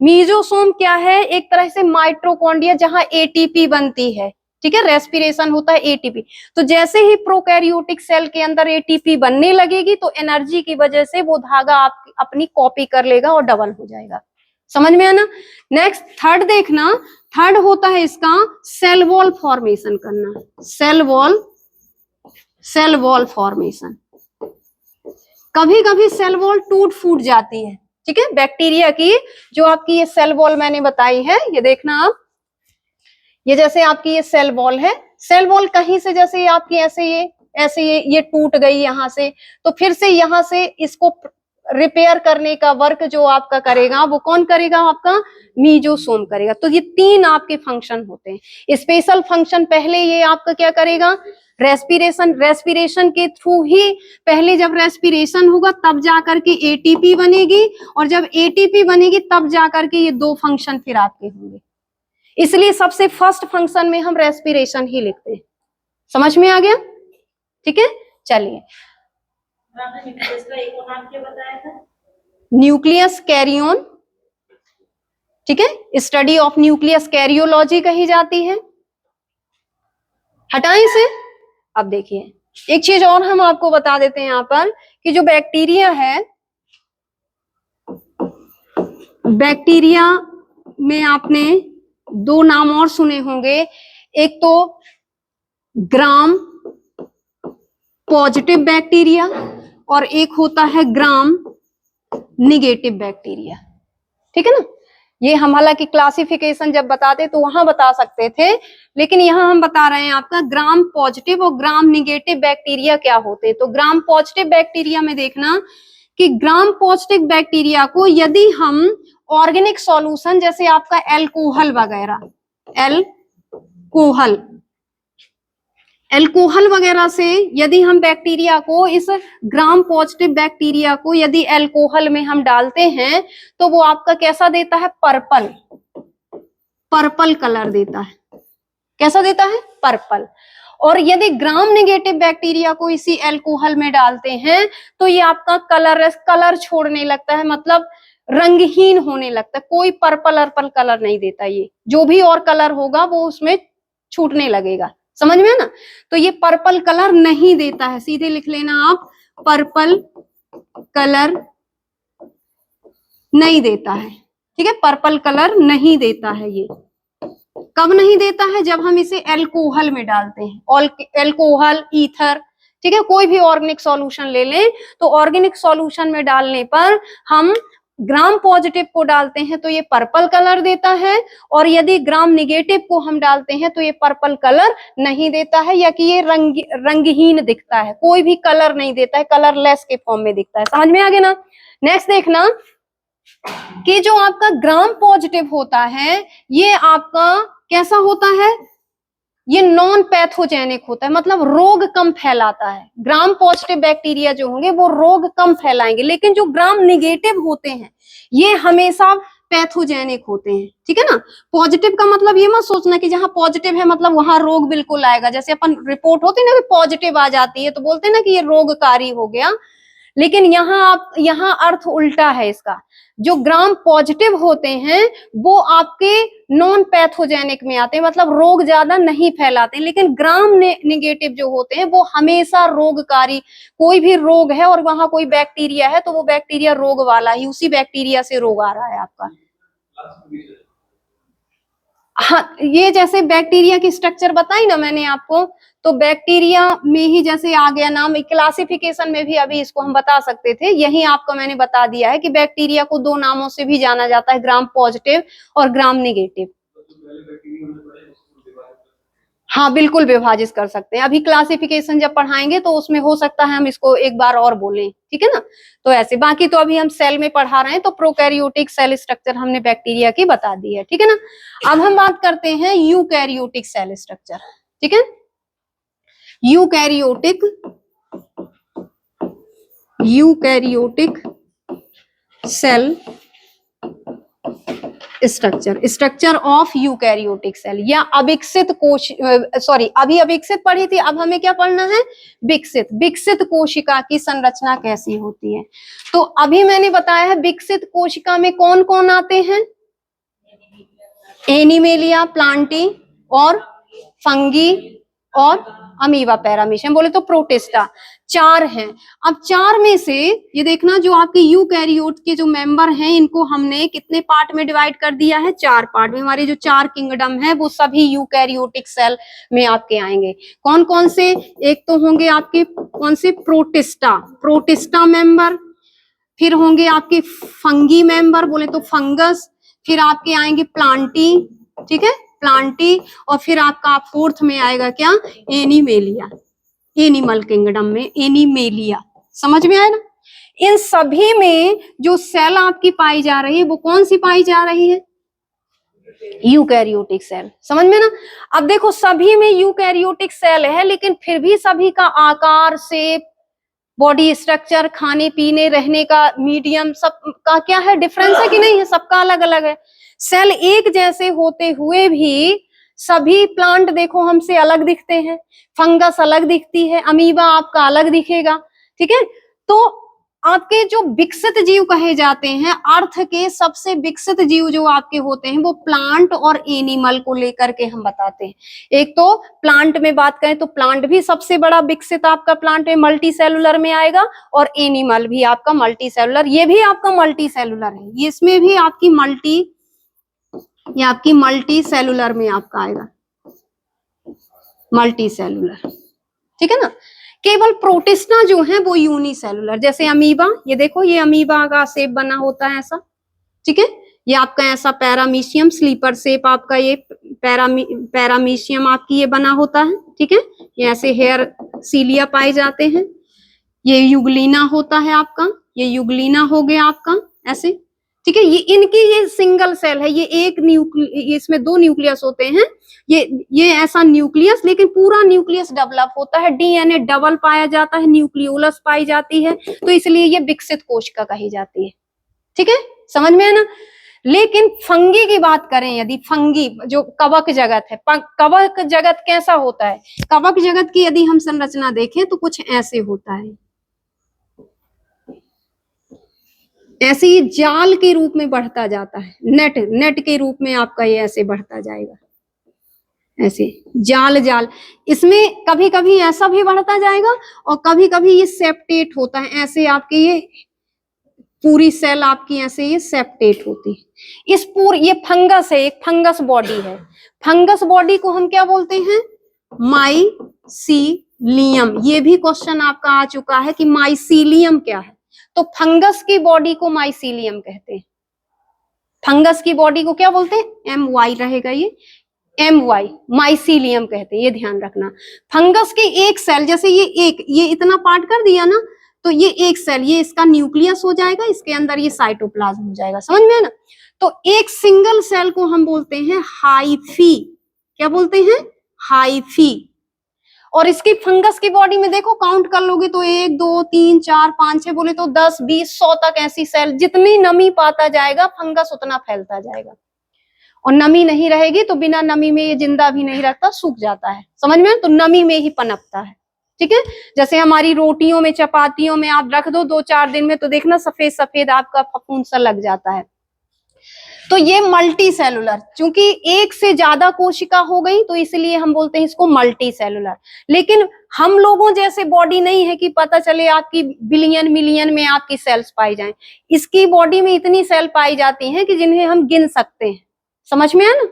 मीजोसोम क्या है, एक तरह से माइटोकॉन्ड्रिया जहां एटीपी बनती है, ठीक है, रेस्पिरेशन होता है एटीपी। तो जैसे ही प्रोकैरियोटिक सेल के अंदर एटीपी बनने लगेगी तो एनर्जी की वजह से वो धागा आप अपनी कॉपी कर लेगा और डबल हो जाएगा। समझ में आना। नेक्स्ट थर्ड देखना, थर्ड होता है इसका सेल वॉल फॉर्मेशन करना, सेल वॉल फॉर्मेशन। कभी कभी सेल वॉल टूट फूट जाती है, ठीक है, बैक्टीरिया की जो आपकी ये सेल वॉल मैंने बताई है, ये देखना आप, ये जैसे आपकी ये सेल वॉल है, सेल वॉल कहीं से जैसे आपकी ऐसे ये टूट गई यहां से, तो फिर से यहां से इसको रिपेयर करने का वर्क जो आपका करेगा वो कौन करेगा, आपका मीजोसोम करेगा। तो ये तीन आपके फंक्शन होते हैं। स्पेशल फंक्शन पहले ये आपका क्या करेगा, रेस्पिरेशन के थ्रू ही, पहले जब रेस्पिरेशन होगा तब जाकर के एटीपी बनेगी, और जब एटीपी बनेगी तब जाकर के ये दो फंक्शन फिर आपके होंगे। इसलिए सबसे फर्स्ट फंक्शन में हम रेस्पिरेशन ही लिखते हैं। समझ में आ गया, ठीक है। चलिए, न्यूक्लियस कैरियोन, ठीक है, स्टडी ऑफ न्यूक्लियस कैरियोलॉजी कही जाती है। हटाएं इसे। अब देखिए एक चीज और हम आपको बता देते हैं यहाँ पर कि जो बैक्टीरिया है, बैक्टीरिया में आपने दो नाम और सुने होंगे, एक तो ग्राम पॉजिटिव बैक्टीरिया और एक होता है ग्राम निगेटिव बैक्टीरिया, ठीक है ना। ये हम हालांकि क्लासिफिकेशन जब बताते तो वहां बता सकते थे, लेकिन यहाँ हम बता रहे हैं आपका ग्राम पॉजिटिव और ग्राम निगेटिव बैक्टीरिया क्या होते हैं। तो ग्राम पॉजिटिव बैक्टीरिया में देखना कि ग्राम पॉजिटिव बैक्टीरिया को यदि हम ऑर्गेनिक सॉल्यूशन जैसे आपका एल्कोहल वगैरह, एल्कोहल वगैरह से यदि हम बैक्टीरिया को, इस ग्राम पॉजिटिव बैक्टीरिया को यदि एल्कोहल में हम डालते हैं तो वो आपका कैसा देता है, पर्पल कलर देता है। कैसा देता है, पर्पल। और यदि ग्राम निगेटिव बैक्टीरिया को इसी एल्कोहल में डालते हैं तो ये आपका कलर छोड़ने लगता है, मतलब रंगहीन होने लगता है, कोई पर्पल कलर नहीं देता। ये जो भी और कलर होगा वो उसमें छूटने लगेगा। समझ में है ना। तो ये पर्पल कलर नहीं देता है, सीधे लिख लेना आप, पर्पल कलर नहीं देता है, ठीक है, पर्पल कलर नहीं देता है। ये कब नहीं देता है, जब हम इसे एल्कोहल में डालते हैं, एल्कोहल, ईथर, ठीक है, कोई भी ऑर्गेनिक सॉल्यूशन ले लें तो ऑर्गेनिक सॉल्यूशन में डालने पर हम ग्राम पॉजिटिव को डालते हैं तो ये पर्पल कलर देता है, और यदि ग्राम निगेटिव को हम डालते हैं तो ये पर्पल कलर नहीं देता है, या कि ये रंगहीन दिखता है, कोई भी कलर नहीं देता है, कलरलेस के फॉर्म में दिखता है। समझ में आ गया ना। नेक्स्ट देखना कि जो आपका ग्राम पॉजिटिव होता है ये आपका कैसा होता है, ये नॉन पैथोजेनिक होता है, मतलब रोग कम फैलाता है। ग्राम पॉजिटिव बैक्टीरिया जो होंगे वो रोग कम फैलाएंगे, लेकिन जो ग्राम निगेटिव होते हैं ये हमेशा पैथोजेनिक होते हैं, ठीक है ना। पॉजिटिव का मतलब ये मत सोचना कि जहां पॉजिटिव है मतलब वहां रोग बिल्कुल आएगा। जैसे अपन रिपोर्ट होती है ना कि पॉजिटिव आ जाती है तो बोलते हैं ना कि ये रोगकारी हो गया, लेकिन यहाँ अर्थ उल्टा है इसका। जो ग्राम पॉजिटिव होते हैं वो आपके नॉन पैथोजेनिक में आते हैं, मतलब रोग ज्यादा नहीं फैलाते हैं, लेकिन ग्राम निगेटिव जो होते हैं वो हमेशा रोगकारी, कोई भी रोग है और वहां कोई बैक्टीरिया है तो वो बैक्टीरिया रोग वाला ही, उसी बैक्टीरिया से रोग आ रहा है आपका। हाँ, ये जैसे बैक्टीरिया की स्ट्रक्चर बताई ना मैंने आपको, तो बैक्टीरिया में ही जैसे आ गया नाम, क्लासिफिकेशन में भी अभी इसको हम बता सकते थे, यही आपको मैंने बता दिया है कि बैक्टीरिया को दो नामों से भी जाना जाता है, ग्राम पॉजिटिव और ग्राम निगेटिव। हाँ बिल्कुल विभाजित कर सकते हैं, अभी क्लासिफिकेशन जब पढ़ाएंगे तो उसमें हो सकता है हम इसको एक बार और बोलें, ठीक है ना। तो ऐसे बाकी तो अभी हम सेल में पढ़ा रहे हैं, तो प्रोकैरियोटिक सेल स्ट्रक्चर हमने बैक्टीरिया की बता दी है, ठीक है ना। अब हम बात करते हैं यूकैरियोटिक सेल स्ट्रक्चर, ठीक है। Eukaryotic cell structure of eukaryotic cell, या अविकसित कोश, सॉरी अभी अविकसित पढ़ी थी, अब हमें क्या पढ़ना है, विकसित कोशिका की संरचना कैसी होती है। तो अभी मैंने बताया है विकसित कोशिका में कौन कौन आते हैं, एनिमेलिया, प्लांटी और फंगी और अमीबा पैरामीशियम, बोले तो प्रोटिस्टा। 4 हैं। अब 4 में से ये देखना, जो आपके यूकैरियोट के जो मेंबर हैं इनको हमने कितने पार्ट में डिवाइड कर दिया है? 4 पार्ट में। हमारे जो 4 किंगडम है वो सभी यूकैरियोटिक सेल में आपके आएंगे। कौन कौन से? एक तो होंगे आपके कौन से? Protista, protista member. फिर होंगे आपके फंगी मेंबर, बोले तो फंगस। फिर आपके आएंगे प्लांटी, ठीक है, प्लांटी। और फिर आपका 4th में आएगा क्या? एनिमेलिया। एनिमल किंगडम में एनिमेलिया। समझ में आया ना? इन सभी में जो सेल आपकी पाई जा रही है वो कौन सी पाई जा रही है? Eukaryotic cell. समझ में ना? अब देखो सभी में यूकैरियोटिक सेल है, लेकिन फिर भी सभी का आकार, शेप, बॉडी स्ट्रक्चर, खाने पीने, रहने का मीडियम, सब का क्या है? डिफरेंस है कि नहीं है? सबका अलग अलग है। सेल एक जैसे होते हुए भी सभी प्लांट देखो हमसे अलग दिखते हैं, फंगस अलग दिखती है, अमीबा आपका अलग दिखेगा, ठीक है। तो आपके जो विकसित जीव कहे जाते हैं, अर्थ के सबसे विकसित जीव जो आपके होते हैं वो प्लांट और एनिमल को लेकर के हम बताते हैं। एक तो प्लांट में बात करें तो प्लांट भी सबसे बड़ा विकसित आपका प्लांट में मल्टी सेलुलर में आएगा, और एनिमल भी आपका मल्टी सेलुलर, ये भी आपका मल्टी सेलुलर है, ये इसमें भी आपकी मल्टी सेलुलर में आपका आएगा, मल्टी सेलुलर, ठीक है ना। केवल प्रोटिस्टा जो है वो यूनिसेलुलर, जैसे अमीबा, ये देखो ये अमीबा का शेप बना होता है ऐसा, ठीक है। ये आपका ऐसा पैरामीशियम स्लीपर शेप, आपका ये पैरामीशियम आपकी ये बना होता है, ठीक है। ये ऐसे हेयर सीलिया पाए जाते हैं। ये युगलीना होता है आपका, ये युगलीना हो गया आपका ऐसे, ठीक है। ये इनकी ये सिंगल सेल है, ये एक इसमें 2 न्यूक्लियस होते हैं, ये ऐसा न्यूक्लियस, लेकिन पूरा न्यूक्लियस डेवलप होता है, डीएनए डबल पाया जाता है, न्यूक्लियोलस पाई जाती है, तो इसलिए ये विकसित कोशिका कही जाती है, ठीक है। समझ में है ना। लेकिन फंगी की बात करें, यदि फंगी जो कवक जगत है, कवक जगत कैसा होता है? कवक जगत की यदि हम संरचना देखें तो कुछ ऐसे होता है, ऐसे ही जाल के रूप में बढ़ता जाता है, नेट के रूप में आपका ये ऐसे बढ़ता जाएगा, ऐसे जाल। इसमें कभी कभी ऐसा भी बढ़ता जाएगा और कभी कभी ये सेप्टेट होता है, ऐसे आपके ये पूरी सेल आपकी ऐसे ये सेप्टेट होती है। ये फंगस है, एक फंगस बॉडी है। फंगस बॉडी को हम क्या बोलते हैं? माइसीलियम। ये भी क्वेश्चन आपका आ चुका है कि माइसीलियम क्या है, तो फंगस की बॉडी को माइसीलियम कहते हैं। फंगस की बॉडी को क्या बोलते हैं? MY रहेगा, ये MY, माइसीलियम कहते हैं, ये ध्यान रखना। फंगस की एक सेल, जैसे ये इतना पार्ट कर दिया ना, तो ये एक सेल, ये इसका न्यूक्लियस हो जाएगा, इसके अंदर ये साइटोप्लाज्म हो जाएगा, समझ में है ना। तो एक सिंगल सेल को हम बोलते हैं हाइफी। क्या बोलते हैं? हाइफी। और इसकी फंगस की बॉडी में देखो, काउंट कर लोगे तो 1 2 3 4 5 6, बोले तो 10 20 100 तक ऐसी सेल। जितनी नमी पाता जाएगा फंगस उतना फैलता जाएगा, और नमी नहीं रहेगी तो बिना नमी में ये जिंदा भी नहीं रहता, सूख जाता है, समझ में। तो नमी में ही पनपता है, ठीक है। जैसे हमारी रोटियों में, चपातियों में आप रख दो 2-4 दिन में, तो देखना सफेद सफेद आपका फफूंद सा लग जाता है। तो ये मल्टी सेलुलर, चूंकि एक से ज्यादा कोशिका हो गई तो इसलिए हम बोलते हैं इसको मल्टी सेलुलर। लेकिन हम लोगों जैसे बॉडी नहीं है कि पता चले आपकी बिलियन मिलियन में आपकी सेल्स पाई जाएं। इसकी बॉडी में इतनी सेल पाई जाती हैं कि जिन्हें हम गिन सकते हैं, समझ में है ना।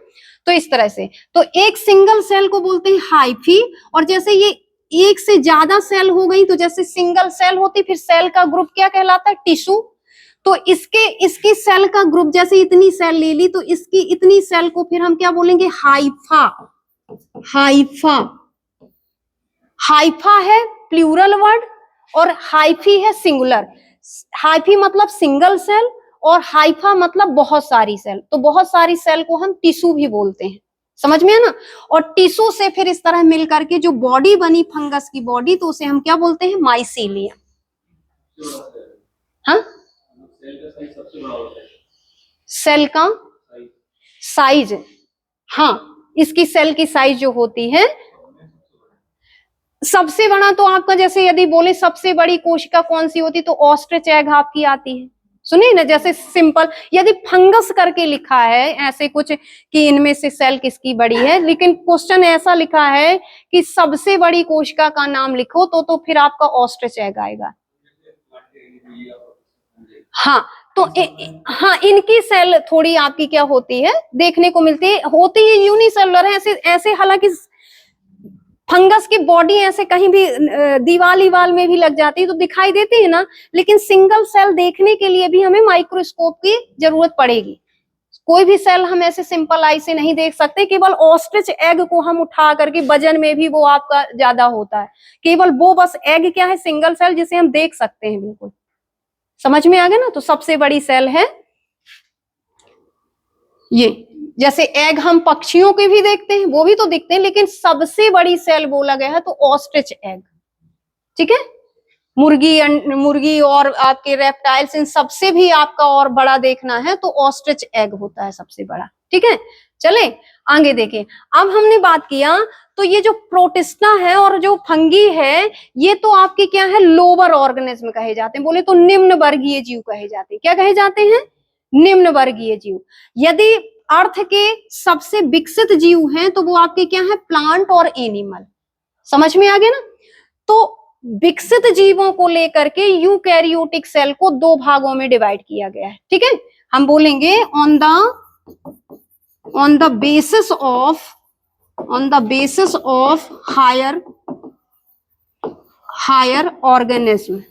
तो इस तरह से, तो एक सिंगल सेल को बोलते हैं हाइफी। और जैसे ये एक से ज्यादा सेल हो गई तो जैसे सिंगल सेल होती, फिर सेल का ग्रुप क्या कहलाता है? टिश्यू। तो इसकी सेल का ग्रुप, जैसे इतनी सेल ले ली तो इसकी इतनी सेल को फिर हम क्या बोलेंगे? हाइफा। हाइफा, हाइफा है प्लूरल वर्ड और हाइफी है सिंगुलर। हाइफी मतलब सिंगल सेल और हाइफा मतलब बहुत सारी सेल। तो बहुत सारी सेल को हम टिश्यू भी बोलते हैं, समझ में है ना। और टिश्यू से फिर इस तरह मिल करके जो बॉडी बनी फंगस की बॉडी, तो उसे हम क्या बोलते हैं? माइसीलियम। हाँ, सेल का साइज, हाँ, इसकी सेल की साइज जो होती है, सबसे बड़ा तो आपका, जैसे यदि बोले सबसे बड़ी कोशिका कौन सी होती, तो ऑस्ट्रिच एग आपकी आती है, सुनिए ना, जैसे सिंपल यदि फंगस करके लिखा है ऐसे कुछ कि इनमें से सेल किसकी बड़ी है, लेकिन क्वेश्चन ऐसा लिखा है कि सबसे बड़ी कोशिका का नाम लिखो, तो फिर आपका ऑस्ट्रिच एग आएगा। हाँ तो हाँ, इनकी सेल थोड़ी आपकी क्या होती है, देखने को मिलती है, होती है यूनिसेलुलर है ऐसे ऐसे। हालांकि फंगस की बॉडी ऐसे कहीं भी दीवाल में भी लग जाती है तो दिखाई देती है ना, लेकिन सिंगल सेल देखने के लिए भी हमें माइक्रोस्कोप की जरूरत पड़ेगी। कोई भी सेल हम ऐसे सिंपल आई से नहीं देख सकते। केवल ऑस्ट्रिच एग को हम उठा करके, वजन में भी वो आपका ज्यादा होता है, केवल वो बस एग क्या है, सिंगल सेल जिसे हम देख सकते हैं। बिल्कुल समझ में आ गया ना। तो सबसे बड़ी सेल है ये। जैसे एग हम पक्षियों के भी देखते हैं, वो भी तो दिखते हैं, लेकिन सबसे बड़ी सेल बोला गया है तो ऑस्ट्रिच एग। ठीक है, मुर्गी और आपके रेप्टाइल्स, इन सबसे भी आपका और बड़ा देखना है तो ऑस्ट्रिच एग होता है सबसे बड़ा। ठीक है, चले आगे देखें। अब हमने बात किया तो ये जो प्रोटिस्टा है और जो फंगी है, ये तो आपके क्या है, लोअर ऑर्गेनिज्म कहे जाते हैं। बोले तो निम्न वर्गीय जीव कहे जाते हैं। क्या कहे जाते हैं? निम्न वर्गीय जीव। यदि अर्थ के सबसे विकसित जीव हैं तो वो आपके क्या है, प्लांट और एनिमल। समझ में आ गया ना। तो विकसित जीवों को लेकर के यूकैरियोटिक सेल को दो भागों में डिवाइड किया गया है। ठीक है, हम बोलेंगे on the basis of higher organism.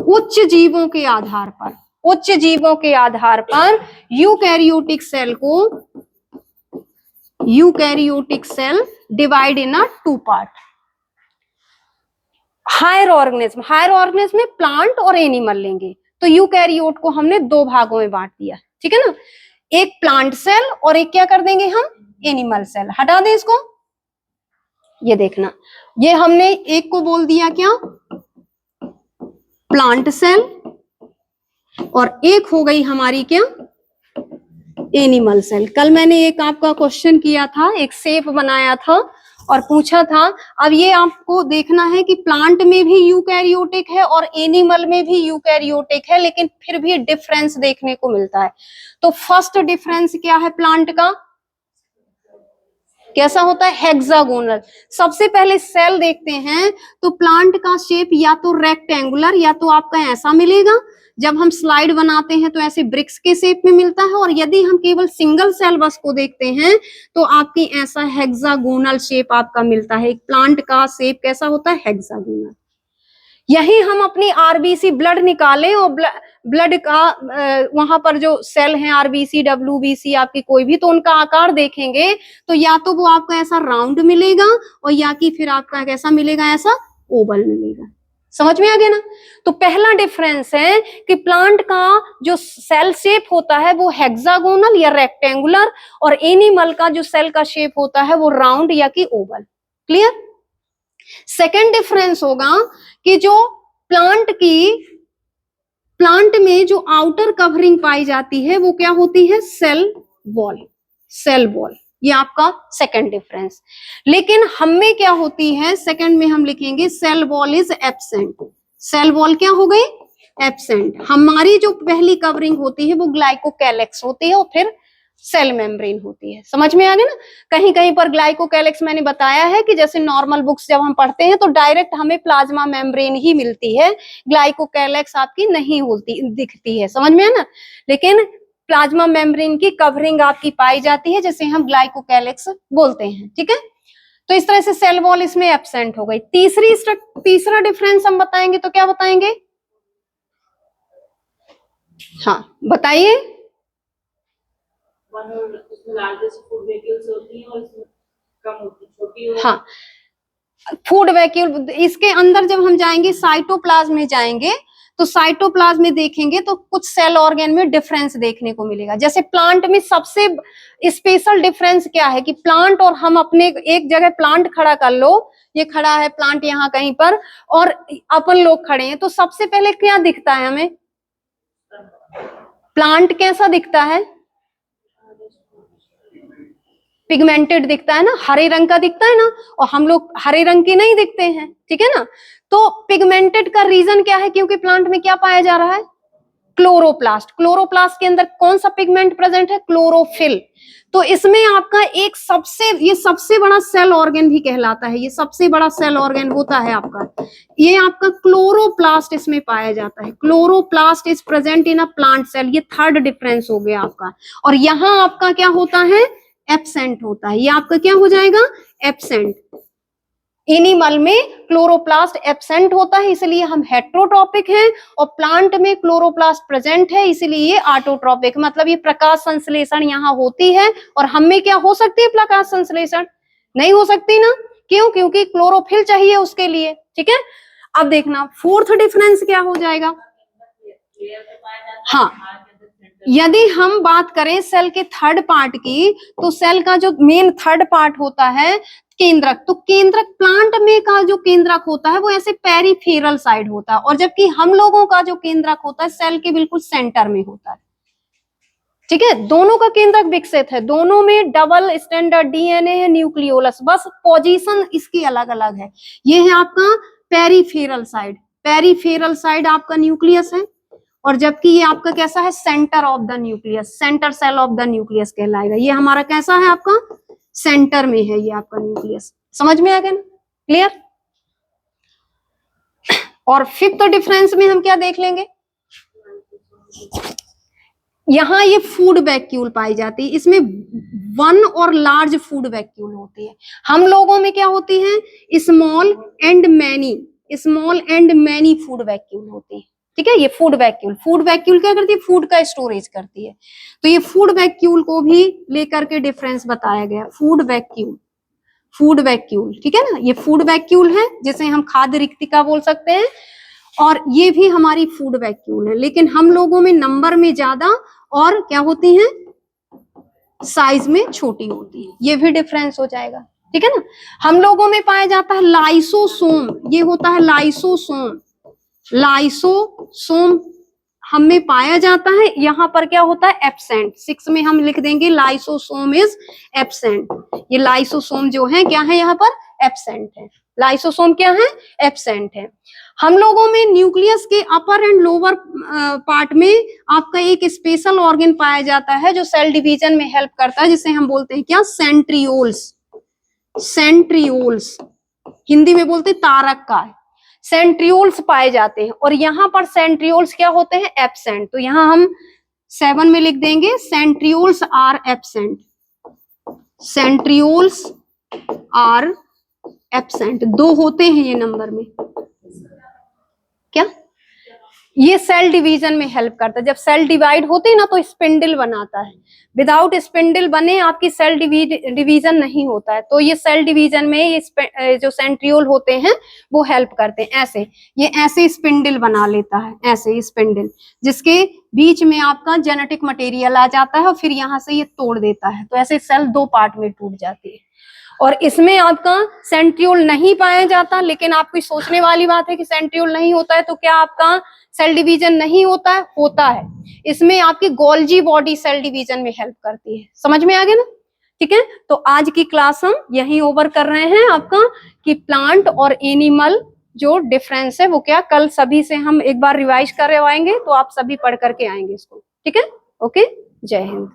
उच्च जीवों के आधार पर eukaryotic cell divide in a two part. Higher organism में प्लांट और एनिमल लेंगे, तो यूकैरियोट को हमने दो भागों में बांट दिया। ठीक है ना, एक प्लांट सेल और एक क्या कर देंगे हम, एनिमल सेल। हटा दें इसको, ये देखना, ये हमने एक को बोल दिया क्या, प्लांट सेल, और एक हो गई हमारी क्या, एनिमल सेल। कल मैंने एक आपका क्वेश्चन किया था, एक शेप बनाया था और पूछा था। अब ये आपको देखना है कि प्लांट में भी यूकैरियोटिक है और एनिमल में भी यूकैरियोटिक है, लेकिन फिर भी डिफरेंस देखने को मिलता है। तो फर्स्ट डिफरेंस क्या है, प्लांट का कैसा होता है, हेक्सागोनल। सबसे पहले सेल देखते हैं तो प्लांट का शेप या तो रेक्टेंगुलर या तो आपका ऐसा मिलेगा, जब हम स्लाइड बनाते हैं तो ऐसे ब्रिक्स के शेप में मिलता है, और यदि हम केवल सिंगल सेल बस को देखते हैं तो आपकी ऐसा हेक्सागोनल शेप आपका मिलता है। एक प्लांट का शेप कैसा होता है, हेक्सागोनल। यही हम अपनी आरबीसी ब्लड निकालें और ब्लड का वहां पर जो सेल हैं आरबीसी, डब्ल्यूबीसी आपकी कोई भी, तो उनका आकार देखेंगे तो या तो वो आपका ऐसा राउंड मिलेगा और या कि फिर आपका कैसा मिलेगा, ऐसा ओवल मिलेगा। समझ में आ गया ना। तो पहला डिफरेंस है कि प्लांट का जो सेल शेप होता है वो हेक्सागोनल या रेक्टेंगुलर, और एनिमल का जो सेल का शेप होता है वो राउंड या कि ओवल। क्लियर। सेकेंड डिफरेंस होगा कि जो प्लांट में जो आउटर कवरिंग पाई जाती है वो क्या होती है, सेल वॉल। ये आपका सेकंड डिफरेंस। लेकिन हम में क्या होती है, सेकंड में हम लिखेंगे cell wall is absent. Cell wall क्या हो गई, एब्सेंट। हमारी जो पहली कवरिंग होती है वो ग्लाइकोकैलेक्स होती है और फिर सेल मेम्ब्रेन होती है। समझ में आ गया ना। कहीं कहीं पर ग्लाइकोकैलेक्स मैंने बताया है कि जैसे नॉर्मल बुक्स जब हम पढ़ते हैं तो डायरेक्ट हमें प्लाज्मा मेम्ब्रेन ही मिलती है, ग्लाइकोकैलेक्स आपकी नहीं होती, दिखती है। समझ में है ना। लेकिन प्लाज्मा मेम्ब्रेन की कवरिंग आपकी पाई जाती है, जिसे हम ग्लाइकोकैलेक्स बोलते हैं। ठीक है, तो इस तरह से सेल वॉल इसमें एब्सेंट हो गई। तीसरा डिफरेंस हम बताएंगे तो क्या बताएंगे, हाँ बताइए। हाँ, फूड वैक्यूल। इसके अंदर जब हम जाएंगे साइटोप्लाज्म में जाएंगे तो साइटोप्लाज्म में देखेंगे तो कुछ सेल ऑर्गन में डिफरेंस देखने को मिलेगा। जैसे प्लांट में सबसे स्पेशल डिफरेंस क्या है कि प्लांट और हम अपने एक जगह प्लांट खड़ा कर लो, ये खड़ा है प्लांट यहाँ कहीं पर और अपन लोग खड़े हैं, तो सबसे पहले क्या दिखता है हमें, प्लांट कैसा दिखता है, पिगमेंटेड दिखता है ना, हरे रंग का दिखता है ना, और हम लोग हरे रंग के नहीं दिखते हैं। ठीक है ना। तो पिगमेंटेड का रीजन क्या है, क्योंकि प्लांट में क्या पाया जा रहा है, क्लोरोप्लास्ट, क्लोरोप्लास्ट के अंदर कौन सा पिगमेंट प्रेजेंट है? क्लोरोफिल। तो इसमें आपका एक ये सबसे बड़ा सेल ऑर्गन भी कहलाता है, ये सबसे बड़ा सेल ऑर्गन होता है आपका, ये आपका क्लोरोप्लास्ट इसमें पाया जाता है। Chloroplast is present in a plant cell, ये थर्ड डिफरेंस हो गया आपका। और यहां आपका क्या होता है? एब्सेंट होता है, ये आपका क्या हो जाएगा? एब्सेंट। एनिमल में क्लोरोप्लास्ट एब्सेंट होता है, इसलिए हम हेट्रोट्रॉपिक हैं, और प्लांट में क्लोरोप्लास्ट प्रेजेंट है, इसलिए ये ऑटोट्रॉपिक। मतलब ये प्रकाश संश्लेषण यहाँ होती है, और हम में क्या हो सकती है प्रकाश संश्लेषण? नहीं हो सकती ना। क्यों? क्योंकि क्लोरोफिल चाहिए उसके लिए। ठीक है, अब देखना फोर्थ डिफरेंस क्या हो जाएगा। हाँ, यदि हम बात करें सेल के थर्ड पार्ट की, तो सेल का जो मेन थर्ड पार्ट होता है केंद्रक, तो केंद्रक प्लांट में का जो केंद्रक होता है वो ऐसे पेरिफेरल साइड होता है, और जबकि हम लोगों का जो केंद्रक होता है सेल के बिल्कुल सेंटर में होता है। ठीक है, दोनों का केंद्रक विकसित है, दोनों में डबल स्टैंडर्ड डीएनए है, न्यूक्लियोलस, बस पोजीशन इसकी अलग अलग है। ये है आपका पेरिफेरल साइड, पेरिफेरल साइड आपका न्यूक्लियस है, और जबकि ये आपका कैसा है? Centre of the nucleus, centre cell of the nucleus कहलाएगा। ये हमारा कैसा है? आपका सेंटर में है ये आपका न्यूक्लियस। समझ में आ गया ना? क्लियर? और फिफ्थ डिफरेंस में हम क्या देख लेंगे, यहां ये फूड वैक्यूल पाई जाती है, इसमें वन और लार्ज फूड वैक्यूल होती है। हम लोगों में क्या होती है? Small and many, small and many food vacuole होती है। ठीक है, ये फूड वैक्यूल, फूड वैक्यूल क्या करती है? फूड का स्टोरेज करती है। तो ये फूड वैक्यूल को भी लेकर के डिफरेंस बताया गया, फूड वैक्यूल, फूड वैक्यूल। ठीक है ना, ये फूड वैक्यूल है, जिसे हम खाद्य रिक्तिका बोल सकते हैं, और ये भी हमारी फूड वैक्यूल है, लेकिन हम लोगों में नंबर में ज्यादा और क्या होती हैं? साइज में छोटी होती है। ये भी डिफरेंस हो जाएगा। ठीक है ना, हम लोगों में पाया जाता है लाइसोसोम, ये होता है लाइसोसोम, लाइसोसोम हम में पाया जाता है, यहाँ पर क्या होता है? एब्सेंट। 6 में हम लिख देंगे लाइसोसोम इज एब्सेंट। ये लाइसोसोम जो है क्या है? यहाँ पर एब्सेंट है। लाइसोसोम क्या है? एब्सेंट है। हम लोगों में न्यूक्लियस के अपर एंड लोअर पार्ट में आपका एक स्पेशल ऑर्गन पाया जाता है जो सेल डिवीजन में हेल्प करता है, जिसे हम बोलते हैं क्या? सेंट्रियोल्स। सेंट्रियोल्स हिंदी में बोलते हैं तारक का। सेंट्रियोल्स पाए जाते हैं, और यहाँ पर सेंट्रियोल्स क्या होते हैं? एब्सेंट। तो यहाँ हम 7 में लिख देंगे centrioles are absent, centrioles are absent. 2 होते हैं ये नंबर में। क्या? ये सेल डिवीजन में हेल्प करता है। जब सेल डिवाइड होते हैं ना तो स्पिंडल बनाता है, विदाउट स्पिंडल बने आपकी सेल डिवीजन नहीं होता है। तो ये सेल डिवीजन में ये जो सेंट्रियोल होते हैं वो हेल्प करते हैं। ऐसे ये ऐसे स्पिंडल बना लेता है, ऐसे स्पिंडल, जिसके बीच में आपका जेनेटिक मटेरियल आ जाता है और फिर यहाँ से ये तोड़ देता है, तो ऐसे सेल 2 पार्ट में टूट जाती है। और इसमें आपका सेंट्रियोल नहीं पाया जाता, लेकिन आपकी सोचने वाली बात है कि सेंट्रियोल नहीं होता है तो क्या आपका सेल डिवीजन नहीं होता है? होता है। इसमें आपकी गोल्जी बॉडी सेल डिवीजन में हेल्प करती है। समझ में आ गया ना? ठीक है, तो आज की क्लास हम यहीं ओवर कर रहे हैं आपका कि प्लांट और एनिमल जो डिफरेंस है वो क्या, कल सभी से हम एक बार रिवाइज करवाएंगे, तो आप सभी पढ़ करके आएंगे इसको। ठीक है, ओके, जय हिंद।